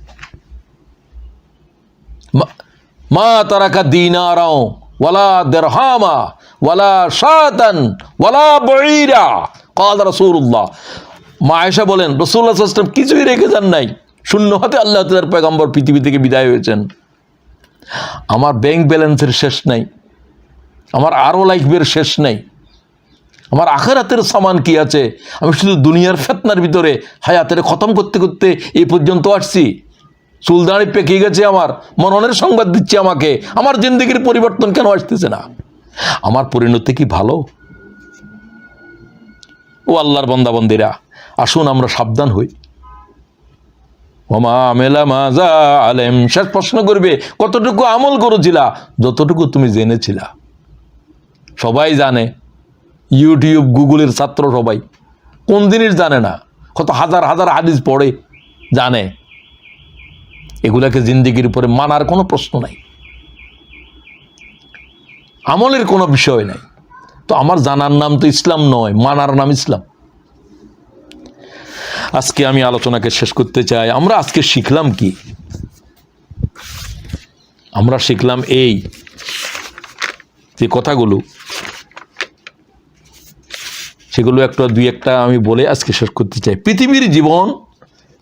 মা তারাকা দিনারাও ওয়ালা দিরহামা ওয়ালা শাতান ওয়ালা বইরা ক্বাল রাসূলুল্লাহ। মা আয়েশা বলেন রাসূলুল্লাহ সাল্লাল্লাহু আলাইহি ওয়াসাল্লাম কিছুই রেখে যান নাই, শূন্য হাতে আল্লাহ তাআলার পয়গম্বর পৃথিবী থেকে বিদায় হয়েছেন। আমার ব্যাংক ব্যালেন্সের শেষ নাই, আমার আরও লাইফের শেষ নাই, আমার আখিরাতের সামান কি আছে? আমি শুধু দুনিয়ার ফিতনার ভিতরে হায়াতের খতম করতে করতে এই পর্যন্ত আসছি। চুল দাঁড়ি পেকে গেছে, আমার মরণের সংবাদ দিচ্ছে আমাকে। আমার জিন্দগির পরিবর্তন কেন আসতেছে না? আমার পরিণতি কি ভালো? ও আল্লাহর বান্দাবান্দিরা, আসুন আমরা সাবধান হই। ওমা আমেলা মাজা আলেম, শেষ প্রশ্ন করবে কতটুকু আমল করেছিলা? যতটুকু তুমি জেনেছিলা। সবাই জানে, ইউটিউব গুগলের ছাত্র সবাই কোন জিনিস জানে না? কত হাজার হাজার হাদিস পড়ে জানে। এগুলাকে জিন্দিগির উপরে মানার কোনো প্রশ্ন নাই, আমলের কোনো বিষয় নাই। তো আমার জানার নাম তো ইসলাম নয়, মানার নাম ইসলাম। আজকে আমি আলোচনাকে শেষ করতে চাই। আমরা আজকে শিখলাম কি? আমরা শিখলাম এই যে কথাগুলো, সেগুলো দুই একটা আমি বলে আজকে শেষ করতে চাই। পৃথিবীর জীবন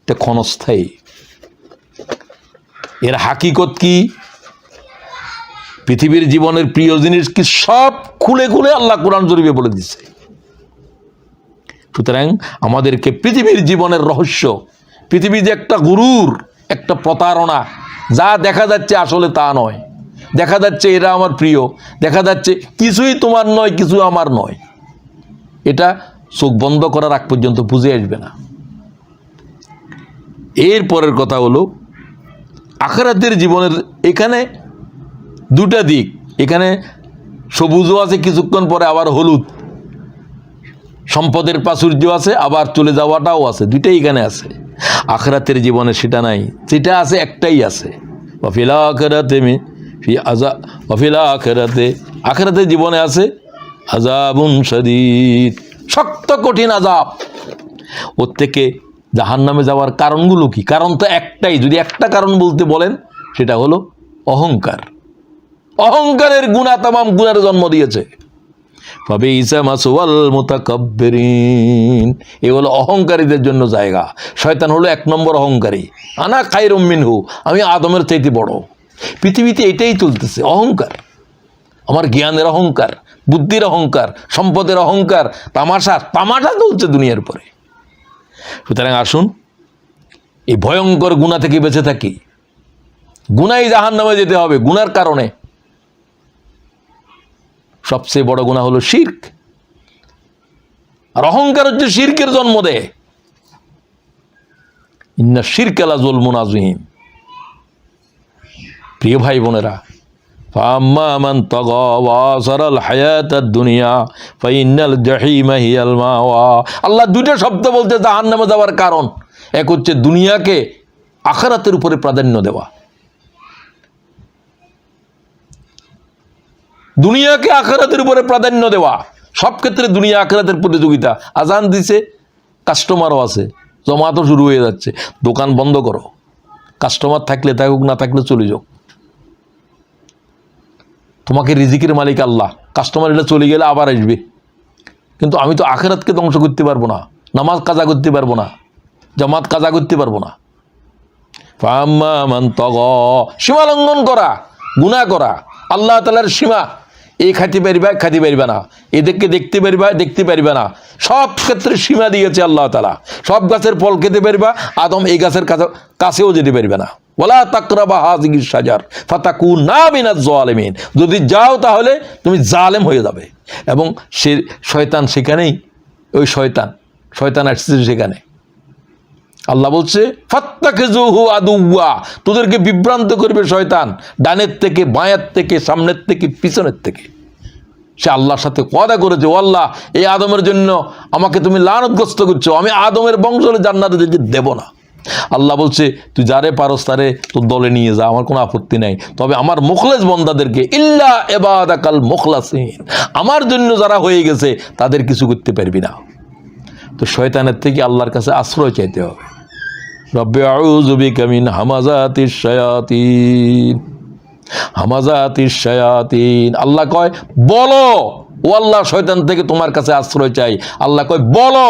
এটা ক্ষণস্থায়ী। এর হাকিকত কি? পৃথিবীর জীবনের প্রিয় জিনিস কি? সব খুলে খুলে আল্লাহ কোরআন শরীফে বলে দিচ্ছে। সুতরাং আমাদেরকে পৃথিবীর জীবনের রহস্য, পৃথিবী যে একটা গুরুর, একটা প্রতারণা, যা দেখা যাচ্ছে আসলে তা নয়। দেখা যাচ্ছে এরা আমার প্রিয়, দেখা যাচ্ছে কিছুই তোমার নয়, কিছু আমার নয়। এটা চোখ বন্ধ করার আগ পর্যন্ত বুঝে আসবে না। এর পরের কথা হলো আখিরাতের জীবনের এখানে দুটা দিক। এখানে সবুজও আছে, কিছুক্ষণ পরে আবার হলুদ, সম্পদের প্রাচুর্য আছে, আবার চলে যাওয়াটাও আছে। দুইটাই এখানে আছে। আখিরাতের জীবনে সেটা নাই, যেটা আছে একটাই আছে। ওয়াফিল আখিরাতে ফি আযাব, ওয়াফিল আখিরাতে, আখিরাতের জীবনে আছে আযাবুন শাদীদ, শক্ত কঠিন আযাব। ওর থেকে জাহান্নামে যাওয়ার কারণগুলো কি? কারণ তো একটাই। যদি একটা কারণ বলতে বলেন, সেটা হলো অহংকার। অহংকারের গুনাহ তামাম গুনার জন্ম দিয়েছে। ফাবিইসা মাসওয়াল মুতাকাব্বিরিন, এ হলো অহংকারীদের জন্য জায়গা। শয়তান হলো এক নম্বর অহংকারী। আনা খায়রুম মিনহু, আমি আদমের চাইতে বড়। পৃথিবীতে এটাই চলতেছে, অহংকার। আমার জ্ঞানের অহংকার, বুদ্ধির অহংকার, সম্পদের অহংকার, তামাশা চলছে দুনিয়ার পরে। সুতরাং আসুন এই ভয়ঙ্কর গুনাহ থেকে বেঁচে থাকি। গুনাহই জাহান্নামে যেতে হবে, গুনার কারণে। সবচেয়ে বড় গুনাহ হলো শিরক। আর অহংকার হচ্ছে শিরকের জন্ম দেয়। ইন্না শিরকা লাযুলমুন আযীম। প্রিয় ভাই বোনেরা, ফাম্মা মান তাগা ওয়া আসারাল হায়াতাদ দুনিয়া ফাইন্নাল জাহিমা হিয়াল মাওয়া। আল্লাহ দুইটা শব্দ বলতে জাহান্নামে যাওয়ার কারণ। এক হচ্ছে দুনিয়াকে আখিরাতের উপরে প্রাধান্য দেওয়া। দুনিয়াকে আখিরাতের উপরে প্রাধান্য দেওয়া। সব ক্ষেত্রে দুনিয়া আখিরাতের প্রতিযোগিতা। আজান দিছে, কাস্টমারও আছে, জমাতো শুরু হয়ে যাচ্ছে। দোকান বন্ধ করো, কাস্টমার থাকলে থাকুক, না থাকলে চলে যাও। তোমাকে রিজিকের মালিক আল্লাহ, কাস্টমার এটা চলে গেলে আবার আসবে। কিন্তু আমি তো আখিরাতকে ধ্বংস করতে পারবো না, নামাজ কাজা করতে পারবো না, জামাত কাজা করতে পারবো না। ফাম্মা মান তাগা, সীমা লঙ্ঘন করা, গুনাহ করা, আল্লাহ তাআলার সীমা। এই খাইতে পারবা না, এদেরকে দেখতে পারবা না। সব ক্ষেত্রে সীমা দিয়েছে আল্লাহ তাআলা। সব গাছের ফল খেতে পারবা, আদম এই গাছের কাছেও যেতে পারবে না। ওয়ালা তাকরাবা হাযিহিস শাজার ফাতাকুনা মিনাজ জালিমিন, যদি যাও তাহলে তুমি জালেম হয়ে যাবে। এবং সে শয়তান সেখানেই, ওই শয়তান আসছে সেখানে। আল্লাহ বলছে ফাত্তাখিযুহু আদুওয়া, তোদেরকে বিভ্রান্ত করবে শয়তান, ডানের থেকে, বাঁয়ের থেকে, সামনের থেকে, পিছনের থেকে। সে আল্লাহর সাথে ওয়াদা করেছে, ও আল্লাহ, এই আদমের জন্য আমাকে তুমি লানতগ্রস্ত করছো, আমি আদমের বংশে জান্নাতে যেতে দেব না। আল্লাহ বলছে তুই যারে পারস তারে তোর দলে নিয়ে যা, আমার কোনো আপত্তি নাই। তবে আমার মুখলেস বান্দাদেরকে, ইল্লা ইবাদাকাল মুখলাসিন, আমার জন্য যারা হয়ে গেছে তাদের কিছু করতে পারবি না। তো শয়তানের থেকে আল্লাহর কাছে আশ্রয় চাইতে হবে। রব্বি আউযু বিকা মিন হামাযাতিশ শায়াতিন, হামাযাতিশ শায়াতিন। আল্লাহ কয় বলো, ও আল্লাহ, শয়তান থেকে তোমার কাছে আশ্রয় চাই। আল্লাহ কয় বলো,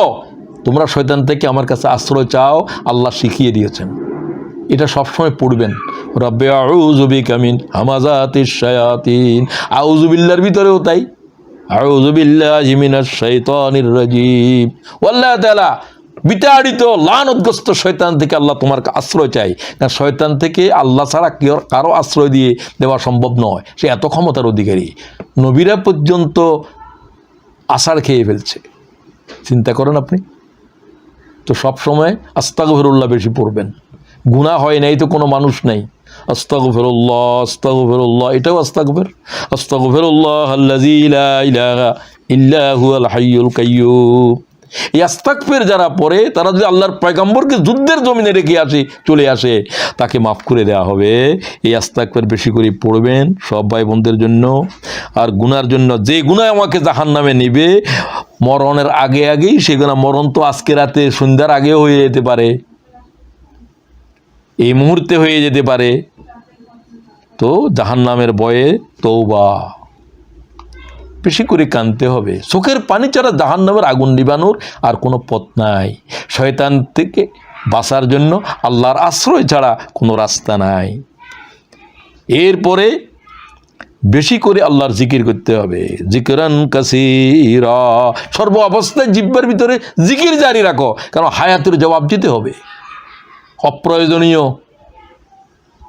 তোমরা শয়তান থেকে আমার কাছে আশ্রয় চাও। আল্লাহ শিখিয়ে দিয়েছেন, এটা সবসময় পড়বেন। রব্বি আউযু বিকা মিন হামাযাতিশ শায়াতিন। আউযু বিল্লাহর ভিতরেও তাই, আউযু বিল্লাহি মিনাশ শাইতানির রাজীম। আল্লাহ তাআলা বিতাড়িত লানতগ্রস্ত শয়তান থেকে আল্লাহ তোমার আশ্রয় চাই। কারণ শয়তান থেকে আল্লাহ ছাড়া কারো আশ্রয় দিয়ে দেওয়া সম্ভব নয়, সে এত ক্ষমতার অধিকারী। নবীরা পর্যন্ত আষাঢ় খেয়ে ফেলছে, চিন্তা করেন আপনি। তো সবসময় আস্তাগফিরুল্লাহ বেশি পড়বেন। গুনাহ হয় নাই তো কোনো মানুষ নাই। আস্তাগফিরুল্লাহ আস্তাগফিরুল্লাহ, এটাও আস্তাগফিরুল্লাহ আল্লাযী লা ইলাহা ইল্লা হুয়াল হাইয়ুল কাইয়্যুম। এই আস্তাগফির যারা পড়ে তারা যদি আল্লাহর পয়গম্বরকে যুদ্ধের জমিনে রেখে চলে আসে, তাকে মাফ করে দেওয়া হবে। এই আস্তাগফির বেশি করে পড়বেন সব ভাই বোনদের জন্য। আর গুনার জন্য, যে গুনাহ আমাকে জাহান্নামে নিবে মরণের আগেই, সে গুনাহ মরণ তো আজকে রাতে সন্ধ্যার আগেও হয়ে যেতে পারে, এই মুহূর্তে হয়ে যেতে পারে। তো জাহান্নামের ভয়ে তওবা বেশি করে কাঁদতে হবে। চোখের পানি ছাড়া জাহান্নামের আগুন নিবানোর আর কোনো পথ নাই। শয়তান থেকে বাঁচার জন্য আল্লাহর আশ্রয় ছাড়া কোনো রাস্তা নাই। এরপরে বেশি করে আল্লাহর জিকির করতে হবে, জিকরান কাসীরা। সর্ব অবস্থায় জিহ্বার ভিতরে জিকির জারি রাখো, কারণ হায়াতের জবাব দিতে হবে। অপ্রয়োজনীয়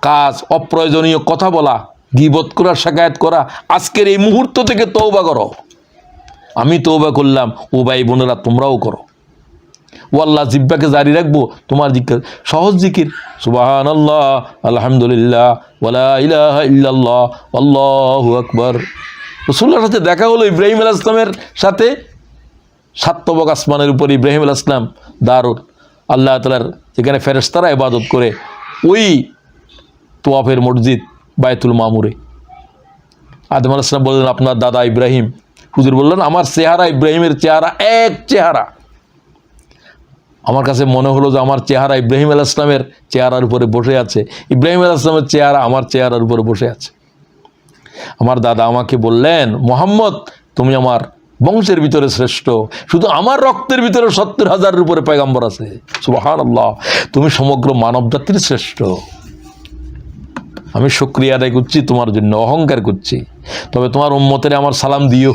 কাজ, অপ্রয়োজনীয় কথা বলা, গীবত করা, শাকায়াত করা, আজকের এই মুহূর্ত থেকে তওবা করো। আমি তওবা করলাম, ও ভাই বোনেরা তোমরাও করো। ও আল্লাহ জিহ্বাকে জারি রাখবো, তোমার জিকির সহজ জিকির, সুবহানাল্লাহ আলহামদুলিল্লাহ ওয়ালা ইলাহা ইল্লাল্লাহ আল্লাহু আকবার। রাসূলুল্লাহর সাথে দেখা হলো ইব্রাহিম আলাইহিস সালামের সাথে। সাতবক আসমানের উপর ইব্রাহিম আলাইহিস সালাম দারুল আল্লাহ তাআলার যেখানে ফেরেশতারা ইবাদত করে, ওই তোয়াফের মসজিদ বায়তুল মামুরে। আদম আলাইহিস সালাম বললেন আপনার দাদা ইব্রাহিম। হুজুর বললেন আমার চেহারা ইব্রাহিমের চেহারা এক চেহারা। আমার কাছে মনে হলো যে আমার চেহারা ইব্রাহিম আলাইহিস সালামের চেহারার উপরে বসে আছে, ইব্রাহিম আলাইহিস সালামের চেহারা আমার চেহারার উপরে বসে আছে। আমার দাদা আমাকে বললেন মুহাম্মদ তুমি আমার বংশের ভিতরে শ্রেষ্ঠ, শুধু আমার রক্তের ভিতরে 70,000-এর উপরে পয়গম্বর আছে। সুবহানাল্লাহ, তুমি সমগ্র মানব জাতির শ্রেষ্ঠ। আমি শুকরিয়া আদায় করছি তোমার জন্য, অহংকার করছি। তবে তোমার উম্মতের আমার সালাম দিও।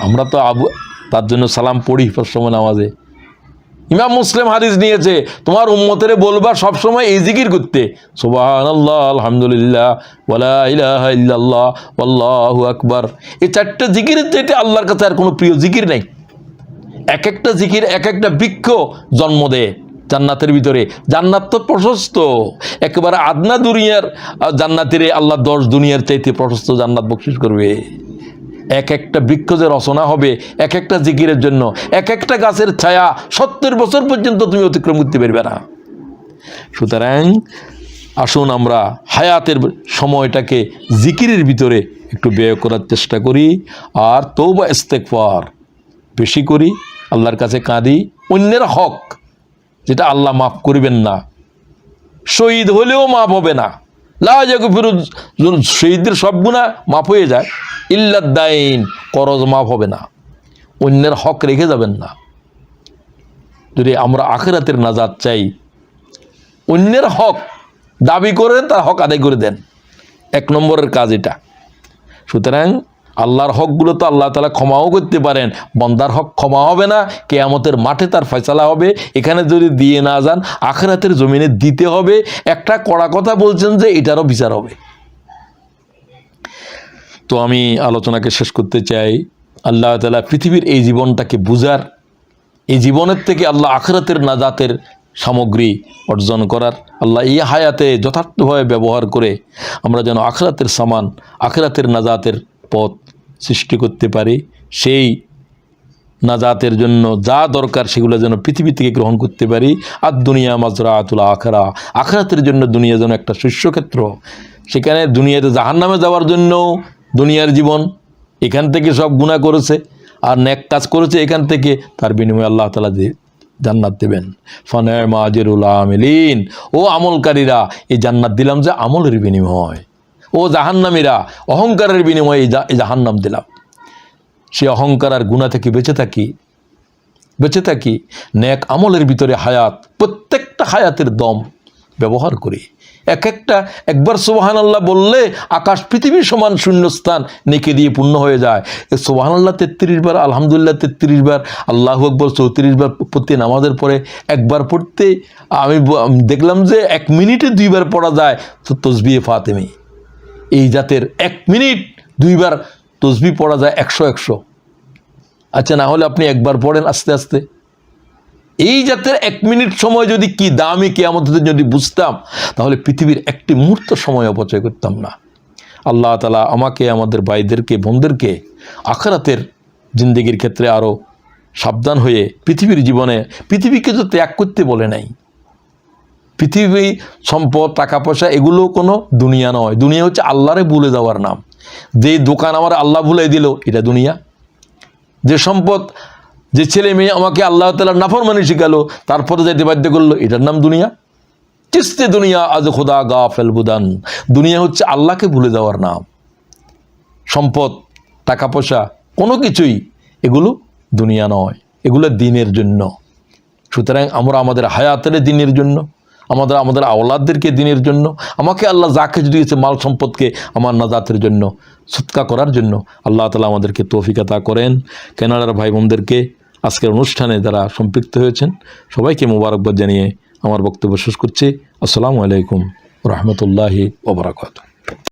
আমরা তো তার জন্য সালাম পড়ি সময় নামাজে। ইমাম মুসলিম হাদিস নিয়েছে, তোমার উম্মতেরে বলবা সবসময় এই জিকির করতে, সুবহানাল্লাহ আলহামদুলিল্লাহ ওয়ালা ইলাহা ইল্লাল্লাহ আল্লাহু আকবার। এই চারটা জিকিরের চাইতে আল্লাহর কাছে আর কোনো প্রিয় জিকির নাই। এক একটা জিকির এক একটা বৃক্ষ জন্ম দেয় জান্নাতের ভিতরে। জান্নাত তো প্রশস্ত, একেবারে আদনা দুনিয়ার জান্নাতের আল্লাহ 10 দুনিয়ার চাইতে প্রশস্ত জান্নাত বকশিশ করবে। এক একটা বৃক্ষ যে রচনা হবে এক একটা জিকিরের জন্য, এক একটা গাছের ছায়া 70 বছর পর্যন্ত তুমি অতিক্রম করতে পারবে না। সুতরাং আসুন আমরা হায়াতের সময়টাকে জিকিরের ভিতরে একটু ব্যয় করার চেষ্টা করি, আর তওবা ইস্তেগফার বেশি করি, আল্লাহর কাছে কাঁদি। অন্যের হক যেটা আল্লাহ মাফ করবেন না, শহীদ হলেও মাফ হবে না। লা ইয়াগফিরু, শহীদদের সব গুনাহ মাফ হয়ে যায়, ইল্লাদ দাইন, করজ মাফ হবে না। অন্যের হক রেখে যাবেন না। যদি আমরা আখিরাতের নাজাত চাই, অন্যের হক দাবি করেন, তার হক আদায় করে দেন। 1 নম্বরের কাজ এটা। সুতরাং আল্লাহর হকগুলো তো আল্লাহ তাআলা ক্ষমাও করতে পারেন, বান্দার হক ক্ষমা হবে না, কিয়ামতের মাঠে তার ফয়সালা হবে। এখানে যদি দিয়ে না যান, আখিরাতের জমিনে দিতে হবে। একটা কড়া কথা বলছেন যে এটারও বিচার হবে। তো আমি আলোচনাকে শেষ করতে চাই, আল্লাহ তাআলা পৃথিবীর এই জীবনটাকে বুঝার, এই জীবনের থেকে আল্লাহ আখিরাতের নাজাতের সামগ্রী অর্জন করার, আল্লাহ এই হায়াতে যথার্থভাবে ব্যবহার করে আমরা যেন আখিরাতের সামান, আখিরাতের নাজাতের পথ সৃষ্টি করতে পারি। সেই নাজাতের জন্য যা দরকার সেগুলো যেন পৃথিবী থেকে গ্রহণ করতে পারি। আর দুনিয়া মাজরাতুল আখিরা, আখিরাতের জন্য দুনিয়া যেন একটা শস্যক্ষেত্র। সেখানে দুনিয়াতে জাহান্নামে যাওয়ার জন্য দুনিয়ার জীবন, এখান থেকে সব গুনাহ করেছে আর নেক কাজ করেছে, এখান থেকে তার বিনিময়ে আল্লাহ তাআলা জান্নাত দেবেন। ফানি'মা আজরুল আমিলিন, ও আমলকারীরা এই জান্নাত দিলাম যে আমলের বিনিময়। ও জাহান্নামীরা অহংকারের বিনিময়ে এই জাহান্নাম দিলাম। সে অহংকার আর গুনাহ থেকে বেঁচে থাকি নেক আমলের ভিতরে হায়াত, প্রত্যেকটা হায়াতের দম ব্যবহার করি। একবার সুবহানাল্লাহ বললে আকাশ পৃথিবীর সমান শূন্যস্থান নেকি দিয়ে পূর্ণ হয়ে যায়। সুবহানাল্লাহ 33 বার, আলহামদুলিল্লাহ 33 বার, আল্লাহু আকবার 34 বার প্রতি নামাজের পরে একবার পড়তে আমি দেখলাম যে 1 মিনিটে 2 বার পড়া যায় তো তসবিহে ফাতেমি। এই জাতের 1 মিনিট 2 বার তসবিহ পড়া যায় 100। আচ্ছা, না হলে আপনি একবার পড়েন আস্তে আস্তে। এই জাতের 1 মিনিট সময় যদি কি দামি কিয়ামতে যদি বুঝতাম তাহলে পৃথিবীর একটি মুহূর্ত সময় অপচয় করতাম না। আল্লাহ তাআলা আমাকে, আমাদের ভাইদেরকে, বোনদেরকে আখিরাতের জিন্দেগির ক্ষেত্রে আরও সাবধান হয়ে পৃথিবীর জীবনে, পৃথিবীকে তো ত্যাগ করতে বলে নাই। পৃথিবী, সম্পদ, টাকা পয়সা এগুলো কোনো দুনিয়া নয়। দুনিয়া হচ্ছে আল্লাহরে ভুলে যাওয়ার নাম। যে দোকান আমার আল্লাহ ভুলে দিল এটা দুনিয়া। যে সম্পদ, যে ছেলে মেয়ে আমাকে আল্লাহ তাআলার নাফরমানি শিখালো তারপরে যাইতে বাধ্য করলো এটার নাম দুনিয়া। চিস্তে দুনিয়া আজ খোদা গাফেল বুদান। দুনিয়া হচ্ছে আল্লাহকে ভুলে যাওয়ার নাম। সম্পদ, টাকা পয়সা কোনো কিছুই এগুলো দুনিয়া নয়, এগুলো দিনের জন্য। সুতরাং আমরা আমাদের হায়াতের দিনের জন্য, আমাদের আওলাদদেরকে দিনের জন্য, আমাকে আল্লাহ যা কিছু দিয়েছে মাল সম্পদকে আমার নাজাতের জন্য, সদকা করার জন্য আল্লাহ তাআলা আমাদেরকে তৌফিক আতা করেন। কানাডার ভাই বোনদেরকে আজকের অনুষ্ঠানে যারা সম্পৃক্ত হয়েছেন সবাইকে মোবারকবাদ জানিয়ে আমার বক্তব্য শেষ করছি। আসসালামু আলাইকুম ওয়া রাহমাতুল্লাহি ওয়া বারাকাতুহু।